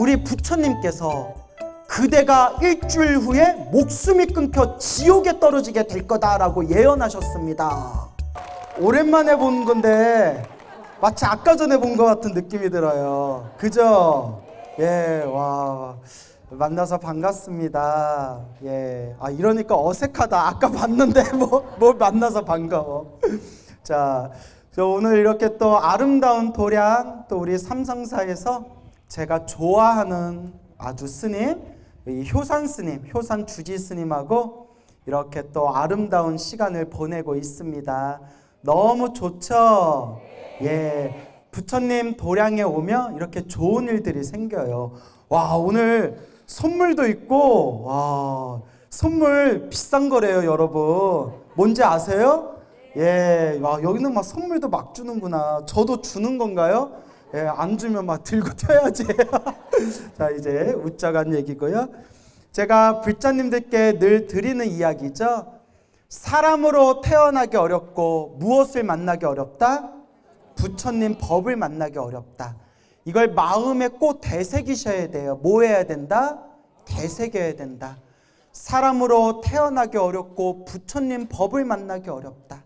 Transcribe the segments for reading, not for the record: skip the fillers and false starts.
우리 부처님께서 그대가 일주일 후에 목숨이 끊겨 지옥에 떨어지게 될 거다라고 예언하셨습니다. 오랜만에 본 건데 마치 아까 전에 본 것 같은 느낌이 들어요. 그죠? 예, 와, 만나서 반갑습니다. 예, 아, 이러니까 어색하다. 아까 봤는데 뭐 만나서 반가워. 자, 저 오늘 이렇게 또 아름다운 도량, 또 우리 삼성사에서 제가 좋아하는 아주 스님, 이 효산 스님, 효산 주지 스님하고 이렇게 또 아름다운 시간을 보내고 있습니다. 너무 좋죠? 예, 부처님 도량에 오면 이렇게 좋은 일들이 생겨요. 와, 오늘 선물도 있고, 와, 선물 비싼 거래요, 여러분. 뭔지 아세요? 예, 와, 여기는 막 선물도 막 주는구나. 저도 주는 건가요? 예, 안 주면 막 들고 튀어야지. 자, 이제 웃자간 얘기고요. 제가 불자님들께 늘 드리는 이야기죠. 사람으로 태어나기 어렵고 무엇을 만나기 어렵다? 부처님 법을 만나기 어렵다. 이걸 마음에 꼭 되새기셔야 돼요. 뭐 해야 된다? 되새겨야 된다. 사람으로 태어나기 어렵고 부처님 법을 만나기 어렵다.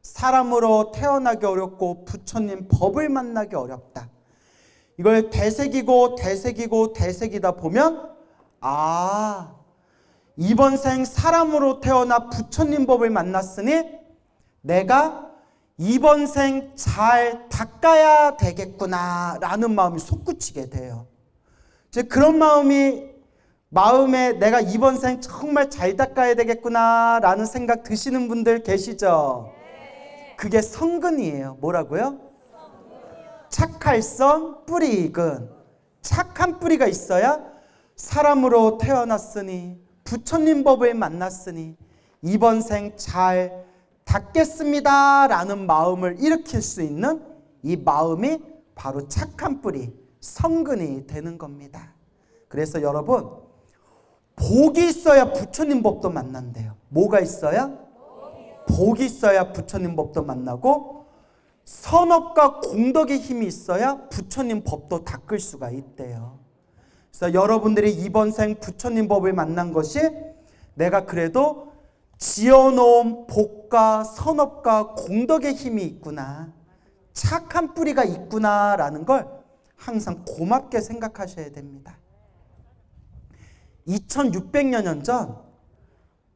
사람으로 태어나기 어렵고 부처님 법을 만나기 어렵다. 이걸 되새기고 되새기고 되새기다 보면 아, 이번 생 사람으로 태어나 부처님 법을 만났으니 내가 이번 생 잘 닦아야 되겠구나 라는 마음이 솟구치게 돼요. 그런 마음에 내가 이번 생 정말 잘 닦아야 되겠구나 라는 생각 드시는 분들 계시죠? 그게 성근이에요. 뭐라고요? 착할선 뿌리 익은. 착한 뿌리가 있어야 사람으로 태어났으니 부처님 법을 만났으니 이번 생 잘 닦겠습니다 라는 마음을 일으킬 수 있는 이 마음이 바로 착한 뿌리, 성근이 되는 겁니다. 그래서 여러분, 복이 있어야 부처님 법도 만난대요. 뭐가 있어야? 복이 있어야 부처님 법도 만나고 선업과 공덕의 힘이 있어야 부처님 법도 닦을 수가 있대요. 그래서 여러분들이 이번 생 부처님 법을 만난 것이 내가 그래도 지어놓은 복과 선업과 공덕의 힘이 있구나, 착한 뿌리가 있구나 라는 걸 항상 고맙게 생각하셔야 됩니다. 2600여 전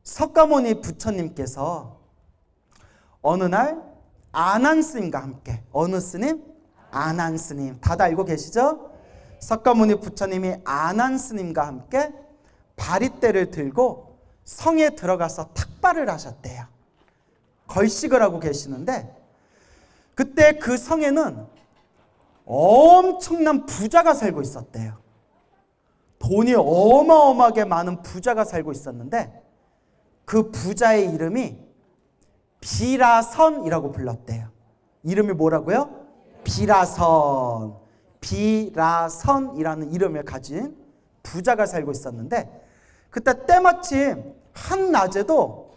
석가모니 부처님께서 어느 날 아난스님과 함께, 어느 스님? 아난스님. 다들 알고 계시죠? 석가모니 부처님이 아난스님과 함께 바리떼를 들고 성에 들어가서 탁발을 하셨대요. 걸식을 하고 계시는데 그때 그 성에는 엄청난 부자가 살고 있었대요. 돈이 어마어마하게 많은 부자가 살고 있었는데 그 부자의 이름이 비라선이라고 불렀대요. 이름이 뭐라고요? 비라선. 비라선이라는 이름을 가진 부자가 살고 있었는데 그때 때마침 한낮에도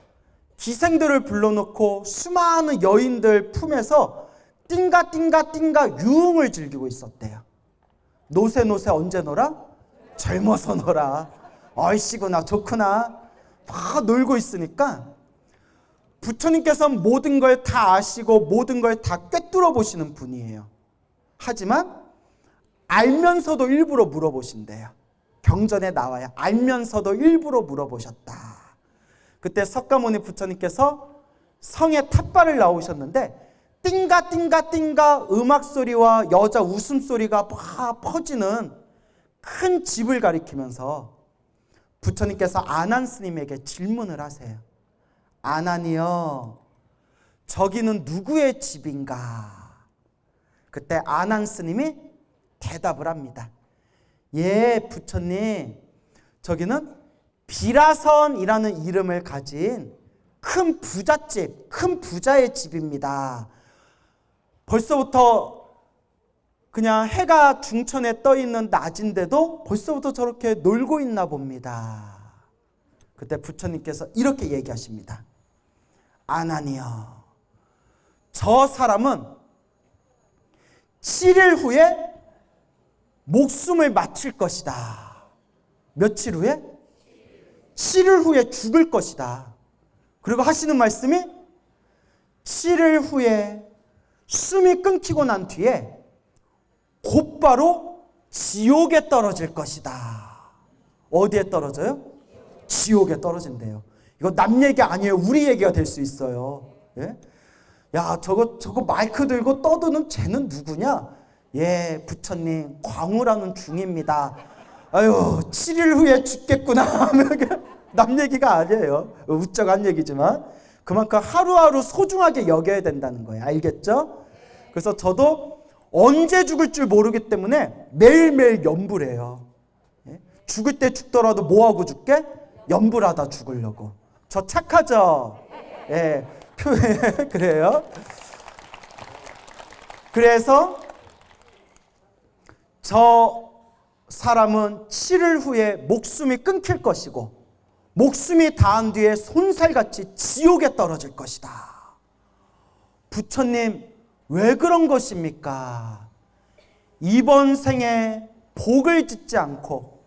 기생들을 불러놓고 수많은 여인들 품에서 띵가띵가띵가 유흥을 즐기고 있었대요. 노세 언제 놀아? 젊어서 놀아. 얼씨구나 좋구나 막 놀고 있으니까 부처님께서는 모든 걸 다 아시고 모든 걸 다 꿰뚫어 보시는 분이에요. 하지만 알면서도 일부러 물어보신대요. 경전에 나와요. 알면서도 일부러 물어보셨다. 그때 석가모니 부처님께서 성에 탑발을 나오셨는데 띵가띵가띵가 음악소리와 여자 웃음소리가 막 퍼지는 큰 집을 가리키면서 부처님께서 아난 스님에게 질문을 하세요. 아난이여, 저기는 누구의 집인가? 그때 아난 스님이 대답을 합니다. 예, 부처님, 저기는 비라선이라는 이름을 가진 큰 부잣집, 큰 부자의 집입니다. 벌써부터 그냥 해가 중천에 떠 있는 낮인데도 벌써부터 저렇게 놀고 있나 봅니다. 그때 부처님께서 이렇게 얘기하십니다. 아난이여, 저 사람은 7일 후에 목숨을 마칠 것이다. 며칠 후에? 7일 후에 죽을 것이다. 그리고 하시는 말씀이 7일 후에 숨이 끊기고 난 뒤에 곧바로 지옥에 떨어질 것이다. 어디에 떨어져요? 지옥에 떨어진대요. 이거 남 얘기 아니에요. 우리 얘기가 될 수 있어요. 예? 야, 저거 마이크 들고 떠드는 쟤는 누구냐? 예, 부처님 광우라는 중입니다. 아유, 7일 후에 죽겠구나. 남 얘기가 아니에요. 우쩍한 얘기지만 그만큼 하루하루 소중하게 여겨야 된다는 거예요. 알겠죠? 그래서 저도 언제 죽을 줄 모르기 때문에 매일매일 염불 해요. 예? 죽을 때 죽더라도 뭐하고 죽게? 염불하다 죽으려고. 저 착하죠? 예, 그래요. 그래서 저 사람은 7일 후에 목숨이 끊길 것이고 목숨이 닿은 뒤에 손살같이 지옥에 떨어질 것이다. 부처님, 왜 그런 것입니까? 이번 생에 복을 짓지 않고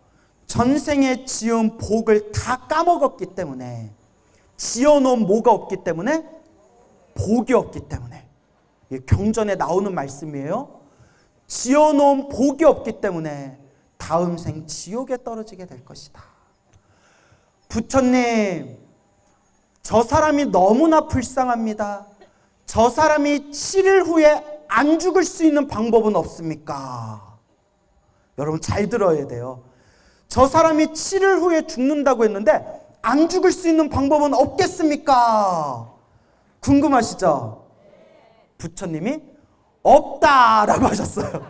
전생에 지은 복을 다 까먹었기 때문에, 지어놓은 뭐가 없기 때문에? 복이 없기 때문에. 경전에 나오는 말씀이에요. 지어놓은 복이 없기 때문에 다음 생 지옥에 떨어지게 될 것이다. 부처님, 저 사람이 너무나 불쌍합니다. 저 사람이 7일 후에 안 죽을 수 있는 방법은 없습니까? 여러분 잘 들어야 돼요. 저 사람이 7일 후에 죽는다고 했는데 안 죽을 수 있는 방법은 없겠습니까? 궁금하시죠? 부처님이 없다라고 하셨어요.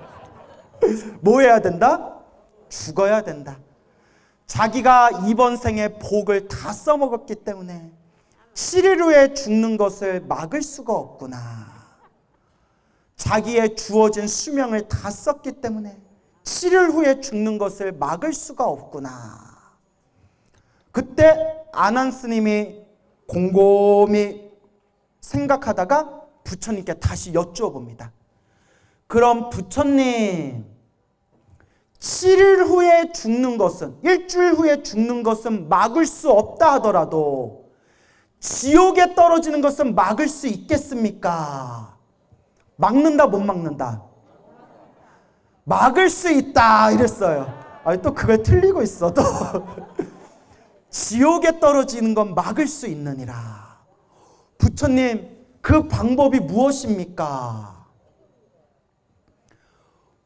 뭐 해야 된다? 죽어야 된다. 자기가 이번 생에 복을 다 써먹었기 때문에 7일 후에 죽는 것을 막을 수가 없구나. 자기의 주어진 수명을 다 썼기 때문에 7일 후에 죽는 것을 막을 수가 없구나. 그때 아난 스님이 곰곰이 생각하다가 부처님께 다시 여쭈어봅니다. 그럼 부처님, 7일 후에 죽는 것은, 일주일 후에 죽는 것은 막을 수 없다 하더라도 지옥에 떨어지는 것은 막을 수 있겠습니까? 막는다, 못 막는다? 막을 수 있다 이랬어요. 아니, 또 그걸 틀리고 있어. 또 지옥에 떨어지는 건 막을 수 있느니라. 부처님, 그 방법이 무엇입니까?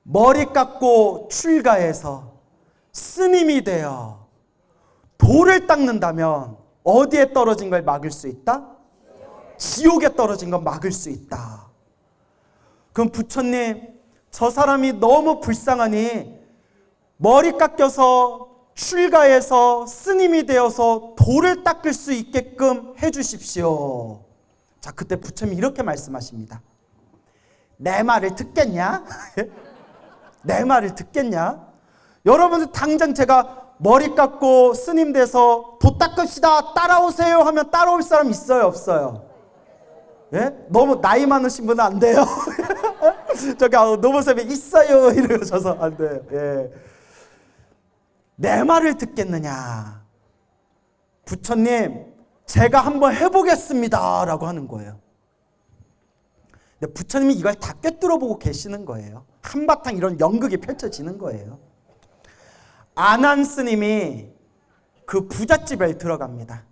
머리 깎고 출가해서 스님이 되어 돌을 닦는다면 어디에 떨어진 걸 막을 수 있다? 지옥에 떨어진 건 막을 수 있다. 그럼 부처님, 저 사람이 너무 불쌍하니 머리 깎여서 출가해서 스님이 되어서 돌을 닦을 수 있게끔 해주십시오. 자, 그때 부처님이 이렇게 말씀하십니다. 내 말을 듣겠냐? 내 말을 듣겠냐? 여러분들 당장 제가 머리 깎고 스님 돼서 도 닦읍시다, 따라오세요 하면 따라올 사람 있어요, 없어요? 예? 너무 나이 많으신 분은 안 돼요. 저기 노보쌤이 있어요 이러셔서 안 돼요. 예. 내 말을 듣겠느냐? 부처님, 제가 한번 해보겠습니다 라고 하는 거예요. 근데 부처님이 이걸 다 꿰뚫어보고 계시는 거예요. 한바탕 이런 연극이 펼쳐지는 거예요. 아난 스님이 그 부잣집에 들어갑니다.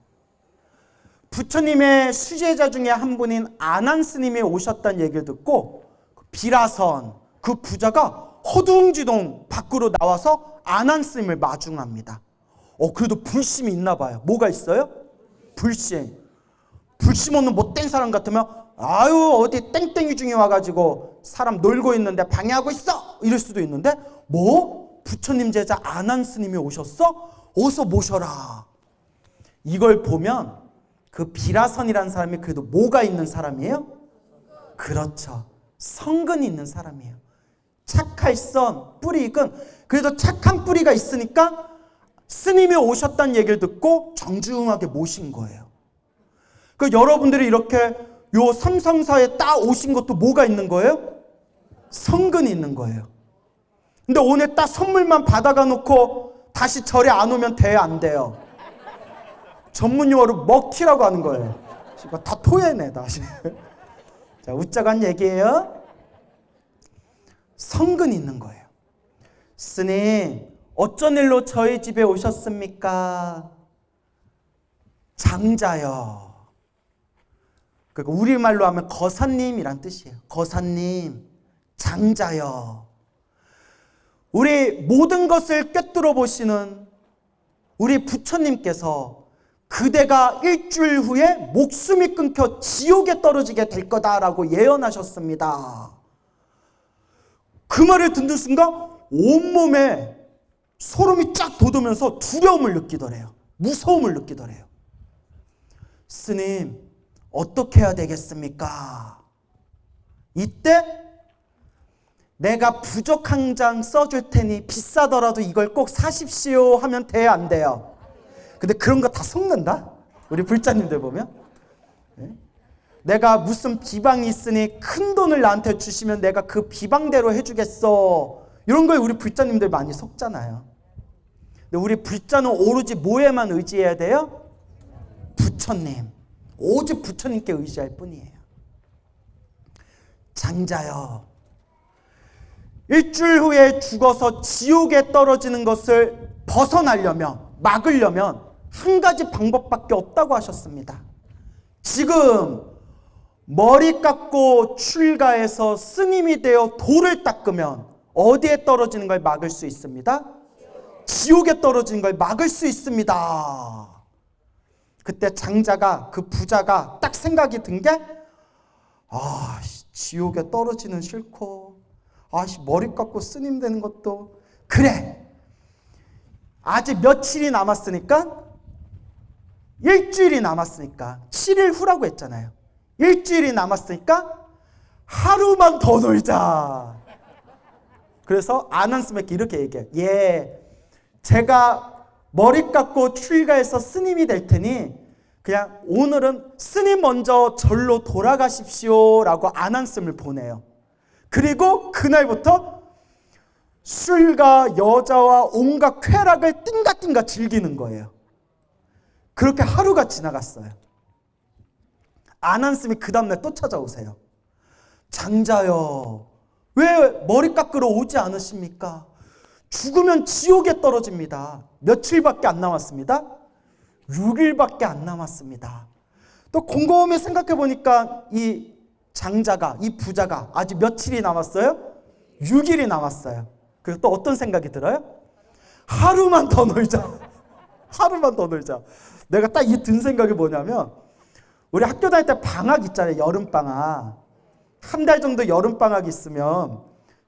부처님의 수제자 중에 한 분인 아난 스님이 오셨다는 얘기를 듣고 비라선, 그 부자가 허둥지둥 밖으로 나와서 아난 스님을 마중합니다. 그래도 불심이 있나 봐요. 뭐가 있어요? 불심. 불심 없는 못된 사람 같으면 아유, 어디 땡땡이 중에 와가지고 사람 놀고 있는데 방해하고 있어! 이럴 수도 있는데, 뭐? 부처님 제자 아난 스님이 오셨어? 어서 모셔라. 이걸 보면 그 비라선이라는 사람이 그래도 뭐가 있는 사람이에요? 그렇죠. 성근이 있는 사람이에요. 착할 선, 뿌리 익은, 그래도 착한 뿌리가 있으니까 스님이 오셨다는 얘기를 듣고 정중하게 모신 거예요. 그 여러분들이 이렇게 요 삼성사에 딱 오신 것도 뭐가 있는 거예요? 성근이 있는 거예요. 근데 오늘 딱 선물만 받아가 놓고 다시 절에 안 오면 돼, 안 돼요? 전문 용어로 먹튀라고 하는 거예요. 이거 다 토해내 다시. 자, 웃자고 한 얘기예요. 성근이 있는 거예요. 스님, 어쩐 일로 저희 집에 오셨습니까? 장자요. 그러니까 우리말로 하면 거사님이란 뜻이에요. 거사님, 장자요. 우리 모든 것을 꿰뚫어 보시는 우리 부처님께서 그대가 일주일 후에 목숨이 끊겨 지옥에 떨어지게 될 거다라고 예언하셨습니다. 그 말을 듣는 순간 온몸에 소름이 쫙 돋으면서 두려움을 느끼더래요. 무서움을 느끼더래요. 스님, 어떻게 해야 되겠습니까? 이때 내가 부족 한 장 써줄 테니 비싸더라도 이걸 꼭 사십시오 하면 돼, 안 돼요? 근데 그런 거 다 속는다? 우리 불자님들 보면. 내가 무슨 비방이 있으니 큰 돈을 나한테 주시면 내가 그 비방대로 해주겠어. 이런 거에 우리 불자님들 많이 속잖아요. 근데 우리 불자는 오로지 뭐에만 의지해야 돼요? 부처님. 오직 부처님께 의지할 뿐이에요. 장자여, 일주일 후에 죽어서 지옥에 떨어지는 것을 벗어나려면, 막으려면 한 가지 방법밖에 없다고 하셨습니다. 지금 머리 깎고 출가해서 스님이 되어 돌을 닦으면 어디에 떨어지는 걸 막을 수 있습니다? 지옥에 떨어지는 걸 막을 수 있습니다. 그때 장자가, 그 부자가 딱 생각이 든 게, 지옥에 떨어지는 싫고, 머리 깎고 스님 되는 것도, 그래, 아직 며칠이 남았으니까, 일주일이 남았으니까, 7일 후라고 했잖아요. 일주일이 남았으니까 하루만 더 놀자. 그래서 아난스맥 이렇게 얘기해요. 예, 제가 머리 깎고 출가해서 스님이 될 테니 그냥 오늘은 스님 먼저 절로 돌아가십시오 라고 아난스를 보내요. 그리고 그날부터 술과 여자와 온갖 쾌락을 띵가띵가 즐기는 거예요. 그렇게 하루가 지나갔어요. 아난스이 그 다음날 또 찾아오세요. 장자여, 왜 머리 깎으러 오지 않으십니까? 죽으면 지옥에 떨어집니다. 며칠밖에 안 남았습니다. 6일밖에 안 남았습니다. 또 곰곰이 생각해 보니까 이 장자가, 이 부자가 아직 며칠이 남았어요? 6일이 남았어요. 그래서 또 어떤 생각이 들어요? 하루만 더 놀자. 하루만 더 놀자. 내가 딱 이 든 생각이 뭐냐면, 우리 학교 다닐 때 방학 있잖아요. 여름방학. 한 달 정도 여름방학이 있으면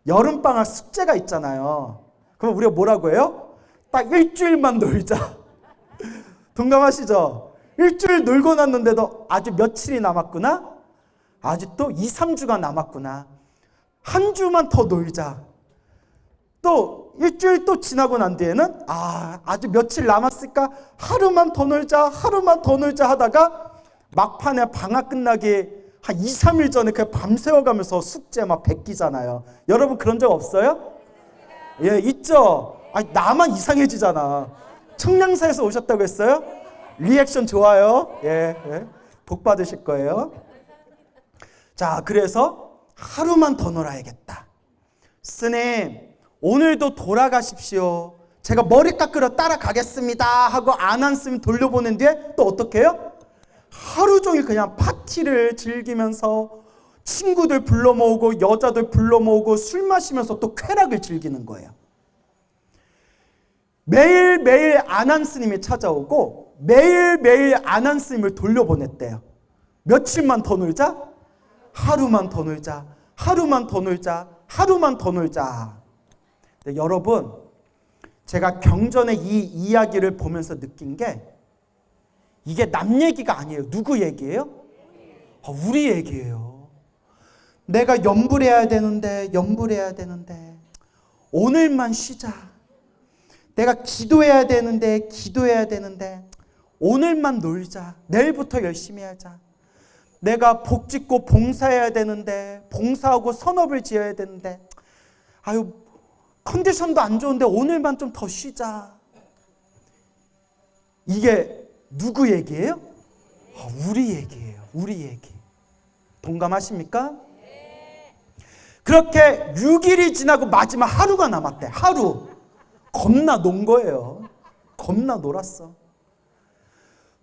여름방학 숙제가 있잖아요. 그럼 우리가 뭐라고 해요? 딱 일주일만 놀자. 동감하시죠? 일주일 놀고 났는데도 아직 며칠이 남았구나? 아직도 2, 3주가 남았구나. 한 주만 더 놀자. 또 일주일 또 지나고 난 뒤에는 아직 며칠 남았으니까 하루만 더 놀자, 하루만 더 놀자 하다가 막판에 방학 끝나기 한 2, 3일 전에 그냥 밤새워가면서 숙제 막 베끼잖아요. 여러분 그런 적 없어요? 예, 있죠? 나만 이상해지잖아. 청량사에서 오셨다고 했어요? 리액션 좋아요. 예, 복 받으실 거예요. 자, 그래서 하루만 더 놀아야겠다. 스님, 오늘도 돌아가십시오. 제가 머리 깎으러 따라가겠습니다 하고 아난스님 돌려보낸 뒤에 또 어떻게 해요? 하루 종일 그냥 파티를 즐기면서 친구들 불러 모으고 여자들 불러 모으고 술 마시면서 또 쾌락을 즐기는 거예요. 매일매일 아난스님이 찾아오고 매일매일 아난스님을 돌려보냈대요. 며칠만 더 놀자? 하루만 더 놀자. 하루만 더 놀자. 하루만 더 놀자. 근데 여러분, 제가 경전의 이 이야기를 보면서 느낀 게, 이게 남 얘기가 아니에요. 누구 얘기예요? 우리 얘기예요. 내가 염불해야 되는데 오늘만 쉬자. 내가 기도해야 되는데 오늘만 놀자. 내일부터 열심히 하자. 내가 복 짓고 봉사해야 되는데 봉사하고 선업을 지어야 되는데 컨디션도 안 좋은데 오늘만 좀 더 쉬자. 이게 누구 얘기예요? 우리 얘기예요. 우리 얘기. 동감하십니까? 그렇게 6일이 지나고 마지막 하루가 남았대. 하루. 겁나 논 거예요. 겁나 놀았어.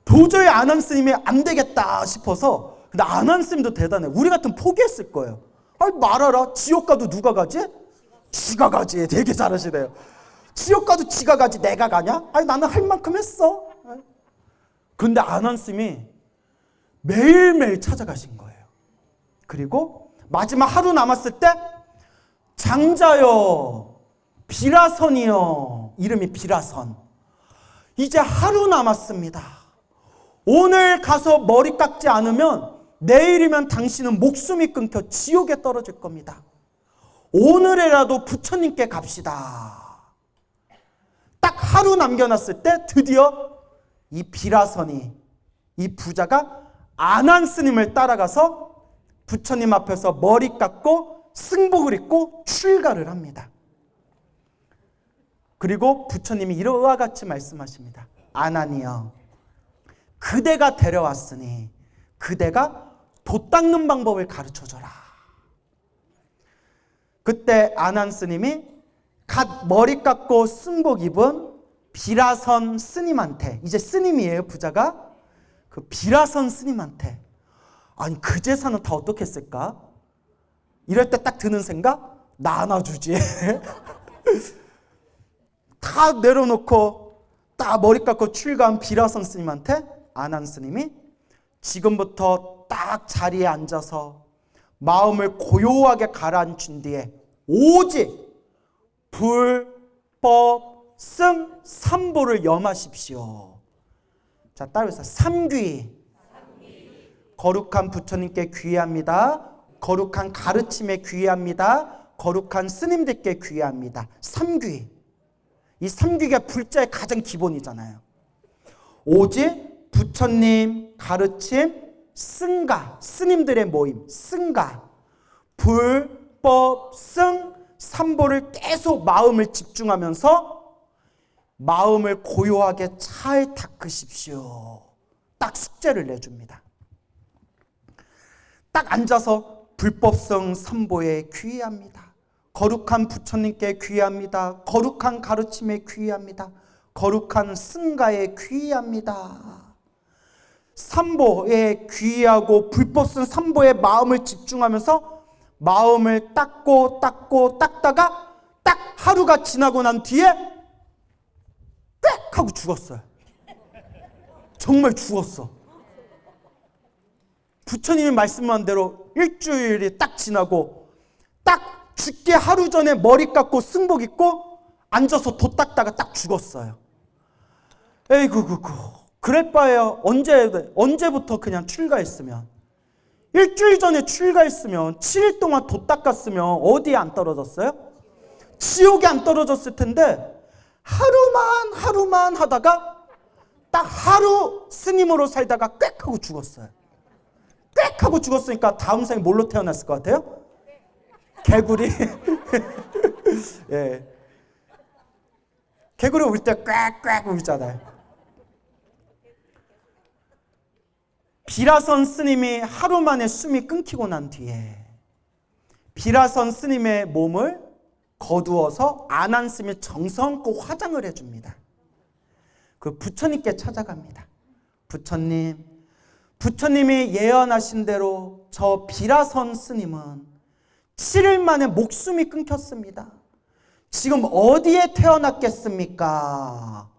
도저히 아난 스님이 안 되겠다 싶어서. 근데 아난 스님도 대단해. 우리 같으면 포기했을 거예요. 아니 말하라. 지옥 가도 누가 가지? 지가 가지. 되게 잘하시네요. 지옥 가도 지가 가지 내가 가냐? 아니 나는 할 만큼 했어. 그런데 아난 스님이 매일매일 찾아가신 거예요. 그리고 마지막 하루 남았을 때 장자여 비라선이여, 이름이 비라선, 이제 하루 남았습니다. 오늘 가서 머리 깎지 않으면 내일이면 당신은 목숨이 끊겨 지옥에 떨어질 겁니다. 오늘이라도 부처님께 갑시다. 딱 하루 남겨놨을 때 드디어 이 비라선이, 이 부자가 아난 스님을 따라가서 부처님 앞에서 머리 깎고 승복을 입고 출가를 합니다. 그리고 부처님이 이와 같이 말씀하십니다. 아난이여, 그대가 데려왔으니 그대가 돛 닦는 방법을 가르쳐줘라. 그때 아난 스님이 갓 머리 깎고 승복 입은 비라선 스님한테, 이제 스님이에요 부자가, 그 비라선 스님한테, 아니 그 재산은 다 어떻게 했을까? 이럴 때 딱 드는 생각, 나눠주지. 다 내려놓고 딱 머리 깎고 출가한 비라선 스님한테 아난 스님이 지금부터 딱 자리에 앉아서 마음을 고요하게 가라앉힌 뒤에 오직 불, 법, 승, 삼보를 염하십시오. 자, 따라해서 삼귀. 거룩한 부처님께 귀의합니다. 거룩한 가르침에 귀의합니다. 거룩한 스님들께 귀의합니다. 삼귀. 이 삼귀가 불자의 가장 기본이잖아요. 오직 부처님 가르침, 승가, 스님들의 모임, 승가, 불, 법, 승, 삼보를 계속 마음을 집중하면서 마음을 고요하게 잘 닦으십시오. 딱 숙제를 내줍니다. 딱 앉아서 불법성 삼보에 귀의합니다. 거룩한 부처님께 귀의합니다. 거룩한 가르침에 귀의합니다. 거룩한 승가에 귀의합니다. 삼보에 귀의하고 불법성 삼보에 마음을 집중하면서 마음을 닦고 닦다가 딱 하루가 지나고 난 뒤에 빽 하고 죽었어요. 정말 죽었어. 부처님이 말씀한 대로 일주일이 딱 지나고 딱 죽기 하루 전에 머리 깎고 승복 입고 앉아서 돛 닦다가 딱 죽었어요. 에이구 그럴 바에야 언제부터 그냥 출가했으면, 일주일 전에 출가했으면 7일 동안 돛 닦았으면 어디에 안 떨어졌어요? 지옥에 안 떨어졌을 텐데 하루만 하다가 딱 하루 스님으로 살다가 꽥 하고 죽었어요. 꽥 하고 죽었으니까 다음 생에 뭘로 태어났을 것 같아요? 개구리. 예. 개구리 울 때 꽥꽥 울잖아요. 비라선 스님이 하루 만에 숨이 끊기고 난 뒤에 비라선 스님의 몸을 거두어서 아난 스님이 정성껏 화장을 해줍니다. 그 부처님께 찾아갑니다. 부처님이 예언하신 대로 저 비라선 스님은 7일 만에 목숨이 끊겼습니다. 지금 어디에 태어났겠습니까?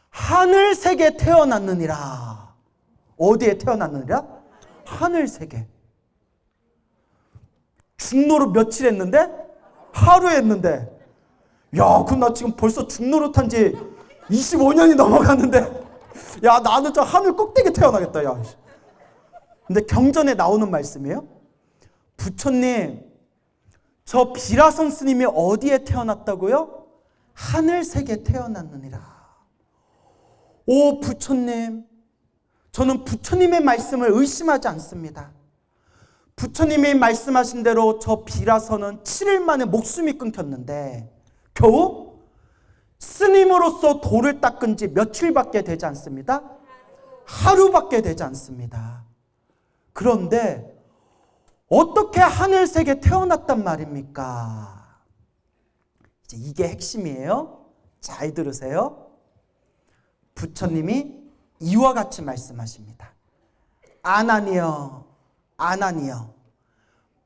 하늘세계 태어났느니라. 어디에 태어났느니라? 하늘세계. 중노릇 며칠 했는데? 하루 했는데. 야, 그럼 나 지금 벌써 중노릇 한 지 25년이 넘어갔는데, 야, 나는 저 하늘 꼭대기 태어나겠다, 야. 근데 경전에 나오는 말씀이에요. 부처님, 저 비라선 스님이 어디에 태어났다고요? 하늘세계 태어났느니라. 오, 부처님, 저는 부처님의 말씀을 의심하지 않습니다. 부처님이 말씀하신 대로 저 비라선은 7일 만에 목숨이 끊겼는데 겨우 스님으로서 돌을 닦은 지 며칠밖에 되지 않습니다. 하루밖에 되지 않습니다. 그런데 어떻게 하늘색에 태어났단 말입니까? 이제 이게 핵심이에요. 잘 들으세요. 부처님이 이와 같이 말씀하십니다. 아나니여, 아나니여.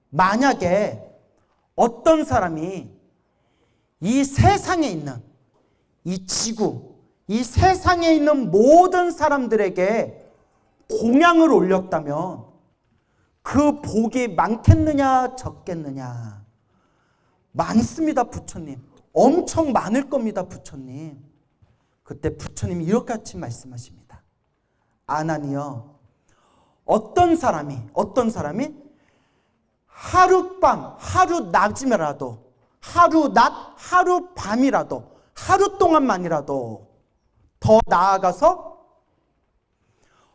만약에 어떤 사람이 이 세상에 있는 이 지구, 이 세상에 있는 모든 사람들에게 공양을 올렸다면 그 복이 많겠느냐 적겠느냐? 많습니다, 부처님. 엄청 많을 겁니다, 부처님. 그때 부처님이 이렇게 같이 말씀하십니다. 아나니여, 어떤 사람이 하룻밤, 하룻낮이라도, 하루낮, 하룻밤이라도, 하루 동안만이라도 더 나아가서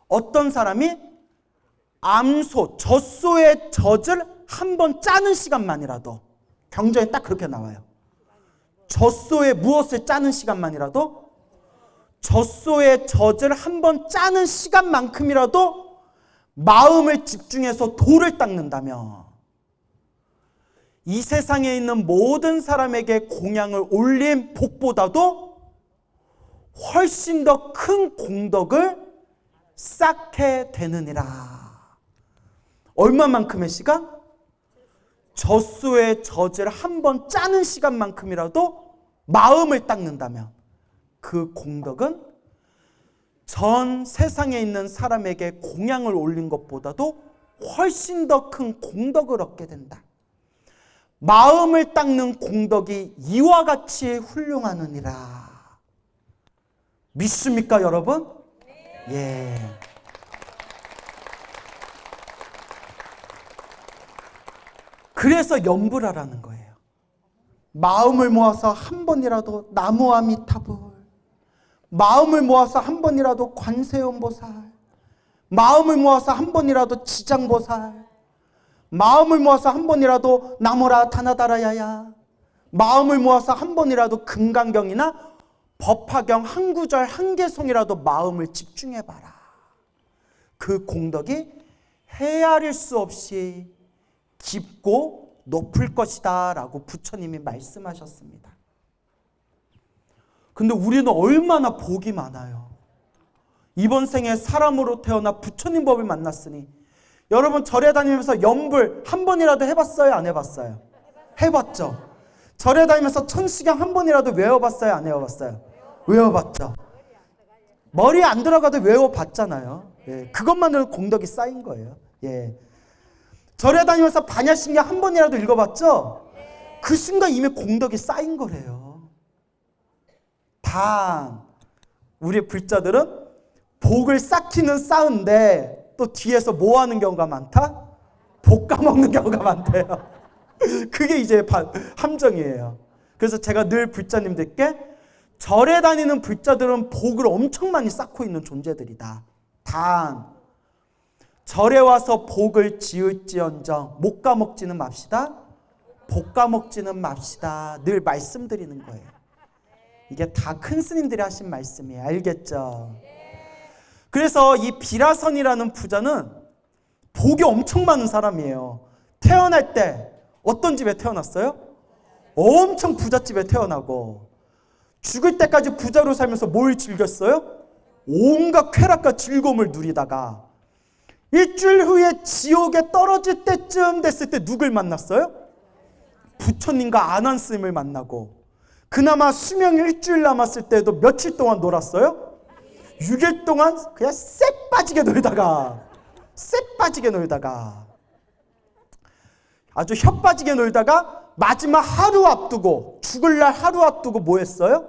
어떤 사람이 암소, 젖소의 젖을 한 번 짜는 시간만이라도, 경전에 딱 그렇게 나와요. 젖소에 무엇을 짜는 시간만이라도, 젖소의 젖을 한 번 짜는 시간만큼이라도 마음을 집중해서 돌을 닦는다면 이 세상에 있는 모든 사람에게 공양을 올린 복보다도 훨씬 더 큰 공덕을 쌓게 되느니라. 얼마만큼의 시간? 젖소의 젖을 한 번 짜는 시간만큼이라도 마음을 닦는다면 그 공덕은 전 세상에 있는 사람에게 공양을 올린 것보다도 훨씬 더 큰 공덕을 얻게 된다. 마음을 닦는 공덕이 이와 같이 훌륭하느니라. 믿습니까, 여러분? 예. 그래서 염불하라는 거예요. 마음을 모아서 한 번이라도 나무아미타불, 마음을 모아서 한 번이라도 관세음보살, 마음을 모아서 한 번이라도 지장보살, 마음을 모아서 한 번이라도 나무라 다나다라야야, 마음을 모아서 한 번이라도 금강경이나 법화경 한 구절 한 개송이라도 마음을 집중해봐라. 그 공덕이 헤아릴 수 없이 깊고 높을 것이다 라고 부처님이 말씀하셨습니다. 근데 우리는 얼마나 복이 많아요. 이번 생에 사람으로 태어나 부처님 법을 만났으니 여러분 절에 다니면서 염불 한 번이라도 해봤어요? 안 해봤어요? 해봤죠. 절에 다니면서 천시경 한 번이라도 외워봤어요? 안 외워봤어요? 외워봤죠. 머리에 안 들어가도 외워봤잖아요. 예, 그것만으로 공덕이 쌓인 거예요. 예. 절에 다니면서 반야심경 한 번이라도 읽어봤죠? 그 순간 이미 공덕이 쌓인 거래요. 단 우리 불자들은 복을 쌓기는 쌓은데 또 뒤에서 뭐 하는 경우가 많다? 복 까먹는 경우가 많대요. 그게 이제 함정이에요. 그래서 제가 늘 불자님들께 절에 다니는 불자들은 복을 엄청 많이 쌓고 있는 존재들이다. 단 절에 와서 복을 지을지언정 못 까먹지는 맙시다. 복 까먹지는 맙시다. 늘 말씀드리는 거예요. 이게 다 큰 스님들이 하신 말씀이에요. 알겠죠? 그래서 이 비라선이라는 부자는 복이 엄청 많은 사람이에요. 태어날 때 어떤 집에 태어났어요? 엄청 부잣집에 태어나고 죽을 때까지 부자로 살면서 뭘 즐겼어요? 온갖 쾌락과 즐거움을 누리다가 일주일 후에 지옥에 떨어질 때쯤 됐을 때 누굴 만났어요? 부처님과 아난스님을 만나고 그나마 수명 일주일 남았을 때도 며칠 동안 놀았어요? 6일 동안 그냥 쎄 빠지게 놀다가 아주 혀 빠지게 놀다가 마지막 하루 앞두고 죽을 날 하루 앞두고 뭐 했어요?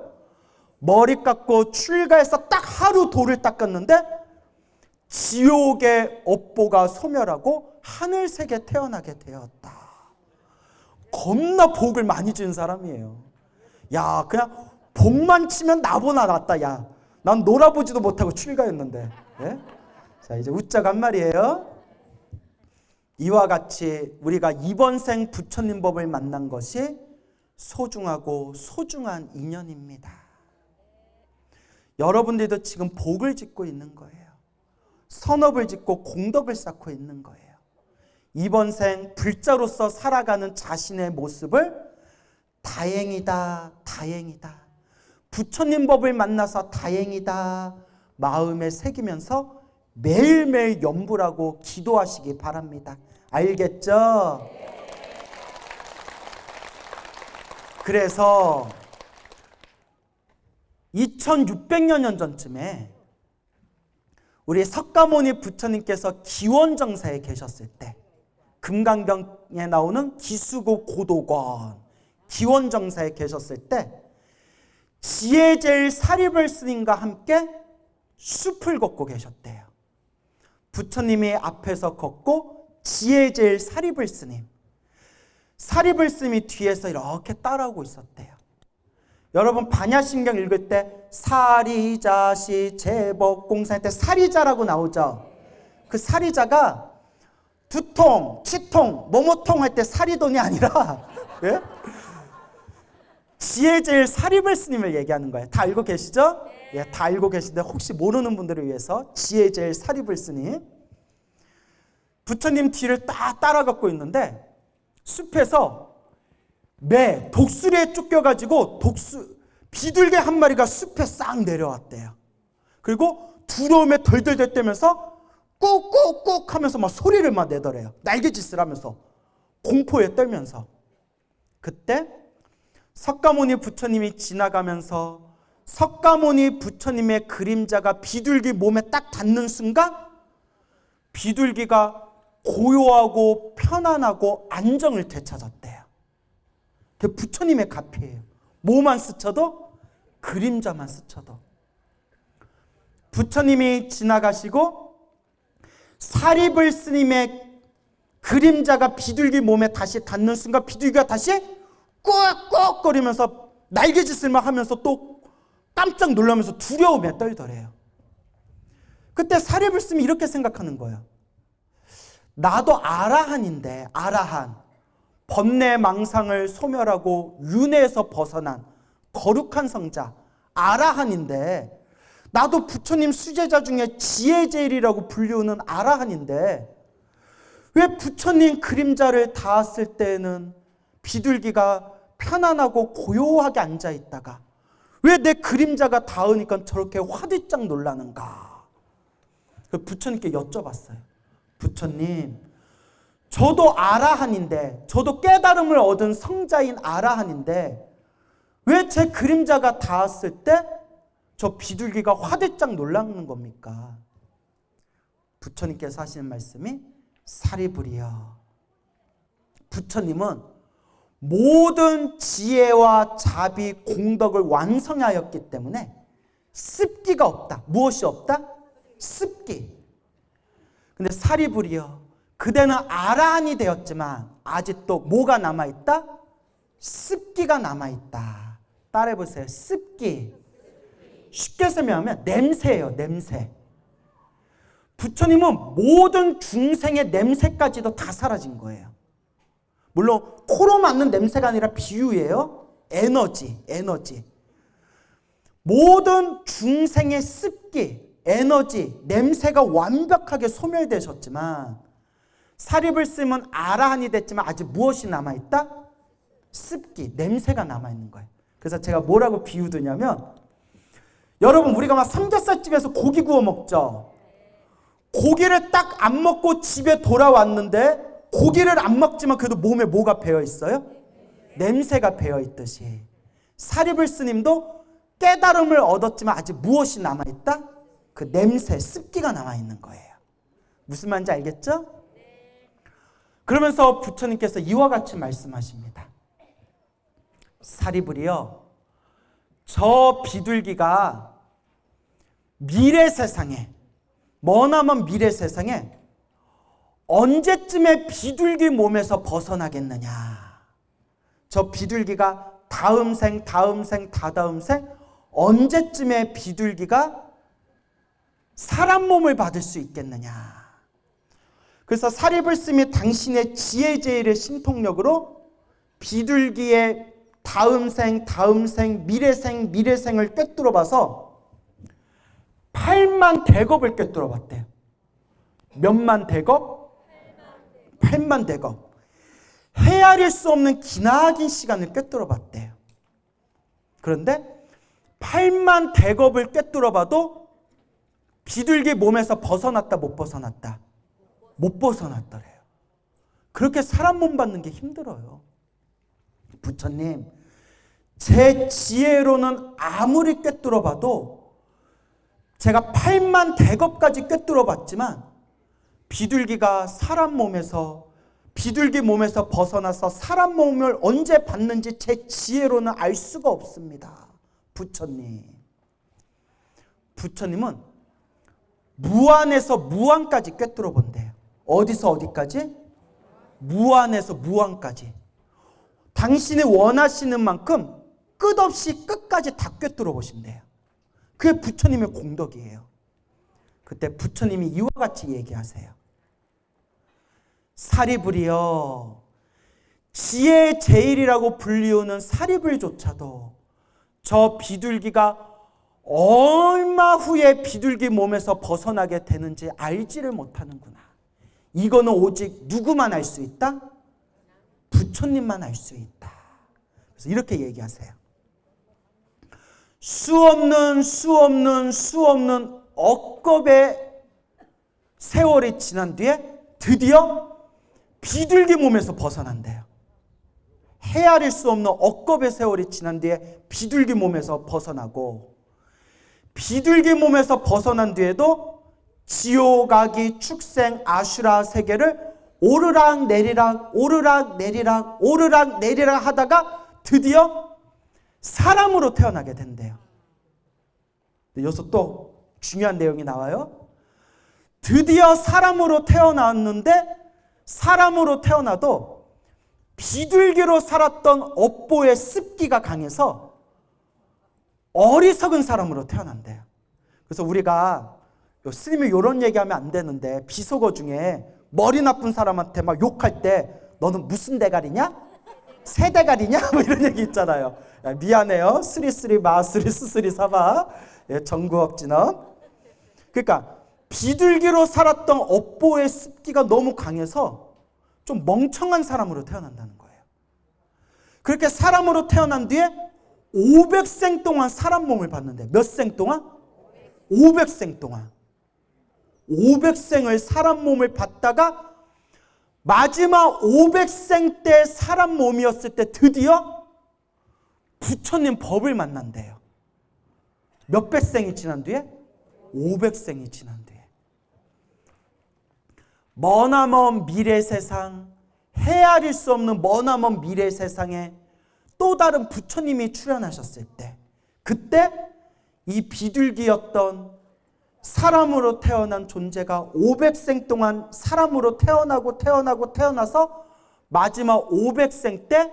머리 깎고 출가해서 딱 하루 돌을 닦았는데 지옥의 업보가 소멸하고 하늘색에 태어나게 되었다. 겁나 복을 많이 준 사람이에요. 야, 그냥 복만 치면 나보다 낫다. 야, 난 놀아보지도 못하고 출가했는데. 예? 자, 이제 웃자고 한 말이에요. 이와 같이 우리가 이번 생 부처님 법을 만난 것이 소중하고 소중한 인연입니다. 여러분들도 지금 복을 짓고 있는 거예요. 선업을 짓고 공덕을 쌓고 있는 거예요. 이번 생 불자로서 살아가는 자신의 모습을 다행이다, 다행이다, 부처님 법을 만나서 다행이다 마음에 새기면서 매일매일 염불하고 기도하시기 바랍니다. 알겠죠? 그래서 2600여 년 전쯤에 우리 석가모니 부처님께서 기원정사에 계셨을 때, 금강경에 나오는 기수고 고도권 기원정사에 계셨을 때 지혜제일 사리불 스님과 함께 숲을 걷고 계셨대요. 부처님이 앞에서 걷고 지혜제일 사리불 스님, 사리불 스님이 뒤에서 이렇게 따라오고 있었대요. 여러분 반야심경 읽을 때 사리자시 제법공사할 때 사리자라고 나오죠. 그 사리자가 두통, 치통, 뭐뭐통 할 때 사리돈이 아니라 예? 지혜제일 사리불 스님을 얘기하는 거예요. 다 알고 계시죠? 예, 다 알고 계신데 혹시 모르는 분들을 위해서 지혜제일 사리불 스님, 부처님 뒤를 딱 따라가고 있는데 숲에서 매 독수리에 쫓겨가지고 비둘기 한 마리가 숲에 싹 내려왔대요. 그리고 두려움에 덜덜덜 떨면서 꾹꾹꾹 하면서 막 소리를 막 내더래요. 날개짓을 하면서 공포에 떨면서. 그때 석가모니 부처님이 지나가면서 석가모니 부처님의 그림자가 비둘기 몸에 딱 닿는 순간 비둘기가 고요하고 편안하고 안정을 되찾았대요. 그게 부처님의 가피예요. 뭐만 스쳐도, 그림자만 스쳐도. 부처님이 지나가시고 사리불 스님의 그림자가 비둘기 몸에 다시 닿는 순간 비둘기가 다시 꾹꾹거리면서 날개짓을 막 하면서 또 깜짝 놀라면서 두려움에 떨더래요. 그때 사리불 스님이 이렇게 생각하는 거예요. 나도 아라한인데, 아라한, 번뇌 망상을 소멸하고 윤회에서 벗어난 거룩한 성자 아라한인데, 나도 부처님 수제자 중에 지혜제일이라고 불리우는 아라한인데 왜 부처님 그림자를 닿았을 때에는 비둘기가 편안하고 고요하게 앉아있다가 왜 내 그림자가 닿으니까 저렇게 화들짝 놀라는가? 부처님께 여쭤봤어요. 부처님, 저도 아라한인데, 저도 깨달음을 얻은 성자인 아라한인데 왜 제 그림자가 닿았을 때 저 비둘기가 화들짝 놀라는 겁니까? 부처님께서 하시는 말씀이 사리불이여, 부처님은 모든 지혜와 자비, 공덕을 완성하였기 때문에 습기가 없다. 무엇이 없다? 습기. 근데 사리불이여, 그대는 아라한이 되었지만 아직도 뭐가 남아있다? 습기가 남아있다. 따라해보세요. 습기. 쉽게 설명하면 냄새예요. 냄새. 부처님은 모든 중생의 냄새까지도 다 사라진 거예요. 물론 코로 맡는 냄새가 아니라 비유예요. 에너지. 모든 중생의 습기, 에너지, 냄새가 완벽하게 소멸되셨지만 사리불 스님은 아라한이 됐지만 아직 무엇이 남아있다? 습기, 냄새가 남아있는 거예요. 그래서 제가 뭐라고 비유드냐면, 여러분 우리가 막 삼겹살집에서 고기 구워 먹죠. 고기를 딱 안 먹고 집에 돌아왔는데 고기를 안 먹지만 그래도 몸에 뭐가 배어 있어요? 냄새가 배어 있듯이 사리불 스님도 깨달음을 얻었지만 아직 무엇이 남아있다? 그 냄새, 습기가 남아있는 거예요. 무슨 말인지 알겠죠? 그러면서 부처님께서 이와 같이 말씀하십니다. 사리불이여, 저 비둘기가 미래 세상에, 머나먼 미래 세상에 언제쯤에 비둘기 몸에서 벗어나겠느냐. 저 비둘기가 다음 생, 다다음 생 언제쯤에 비둘기가 사람 몸을 받을 수 있겠느냐. 그래서 사리불스미 당신의 지혜제일의 신통력으로 비둘기의 다음 생, 미래생을 꿰뚫어 봐서 8만 대겁을 꿰뚫어 봤대요. 몇만 대겁? 8만 대겁. 헤아릴 수 없는 기나긴 시간을 꿰뚫어 봤대요. 그런데 8만 대겁을 꿰뚫어 봐도 비둘기 몸에서 벗어났다, 못 벗어났다? 못 벗어났더래요. 그렇게 사람 몸 받는 게 힘들어요. 부처님, 제 지혜로는 아무리 꿰뚫어 봐도 제가 8만 대겁까지 꿰뚫어 봤지만 비둘기가 비둘기 몸에서 벗어나서 사람 몸을 언제 받는지 제 지혜로는 알 수가 없습니다. 부처님은 무한에서 무한까지 꿰뚫어 본대요. 어디서 어디까지? 무한에서 무한까지. 당신이 원하시는 만큼 끝없이 끝까지 다 꿰뚫어 보신대요. 그게 부처님의 공덕이에요. 그때 부처님이 이와 같이 얘기하세요. 사리불이여, 지혜의 제일이라고 불리우는 사리불조차도 저 비둘기가 얼마 후에 비둘기 몸에서 벗어나게 되는지 알지를 못하는구나. 이거는 오직 누구만 알 수 있다? 부처님만 알 수 있다. 그래서 이렇게 얘기하세요. 수없는 억겁의 세월이 지난 뒤에 드디어 비둘기 몸에서 벗어난대요. 헤아릴 수 없는 억겁의 세월이 지난 뒤에 비둘기 몸에서 벗어나고, 비둘기 몸에서 벗어난 뒤에도 지옥아기 축생 아슈라 세계를 오르락 내리락 하다가 드디어 사람으로 태어나게 된대요. 여기서 또 중요한 내용이 나와요. 드디어 사람으로 태어났는데, 사람으로 태어나도 비둘기로 살았던 업보의 습기가 강해서 어리석은 사람으로 태어난대요. 그래서 우리가 스님이 이런 얘기하면 안 되는데, 비속어 중에 머리 나쁜 사람한테 막 욕할 때 너는 무슨 대가리냐? 새 대가리냐? 뭐 이런 얘기 있잖아요. 야, 미안해요. 스리스리 마스리 스스리 사바. 예, 정구업진업. 그러니까 비둘기로 살았던 업보의 습기가 너무 강해서 좀 멍청한 사람으로 태어난다는 거예요. 그렇게 사람으로 태어난 뒤에 500생 동안 사람 몸을 받는데, 몇 생 동안? 500생 동안. 500생을 사람 몸을 받다가 마지막 500생 때 사람 몸이었을 때 드디어 부처님 법을 만난대요. 몇 백생이 지난 뒤에? 500생이 지난 뒤에. 머나먼 미래 세상, 헤아릴 수 없는 머나먼 미래 세상에 또 다른 부처님이 출현하셨을 때, 그때 이 비둘기였던 사람으로 태어난 존재가 500생 동안 사람으로 태어나서 마지막 500생 때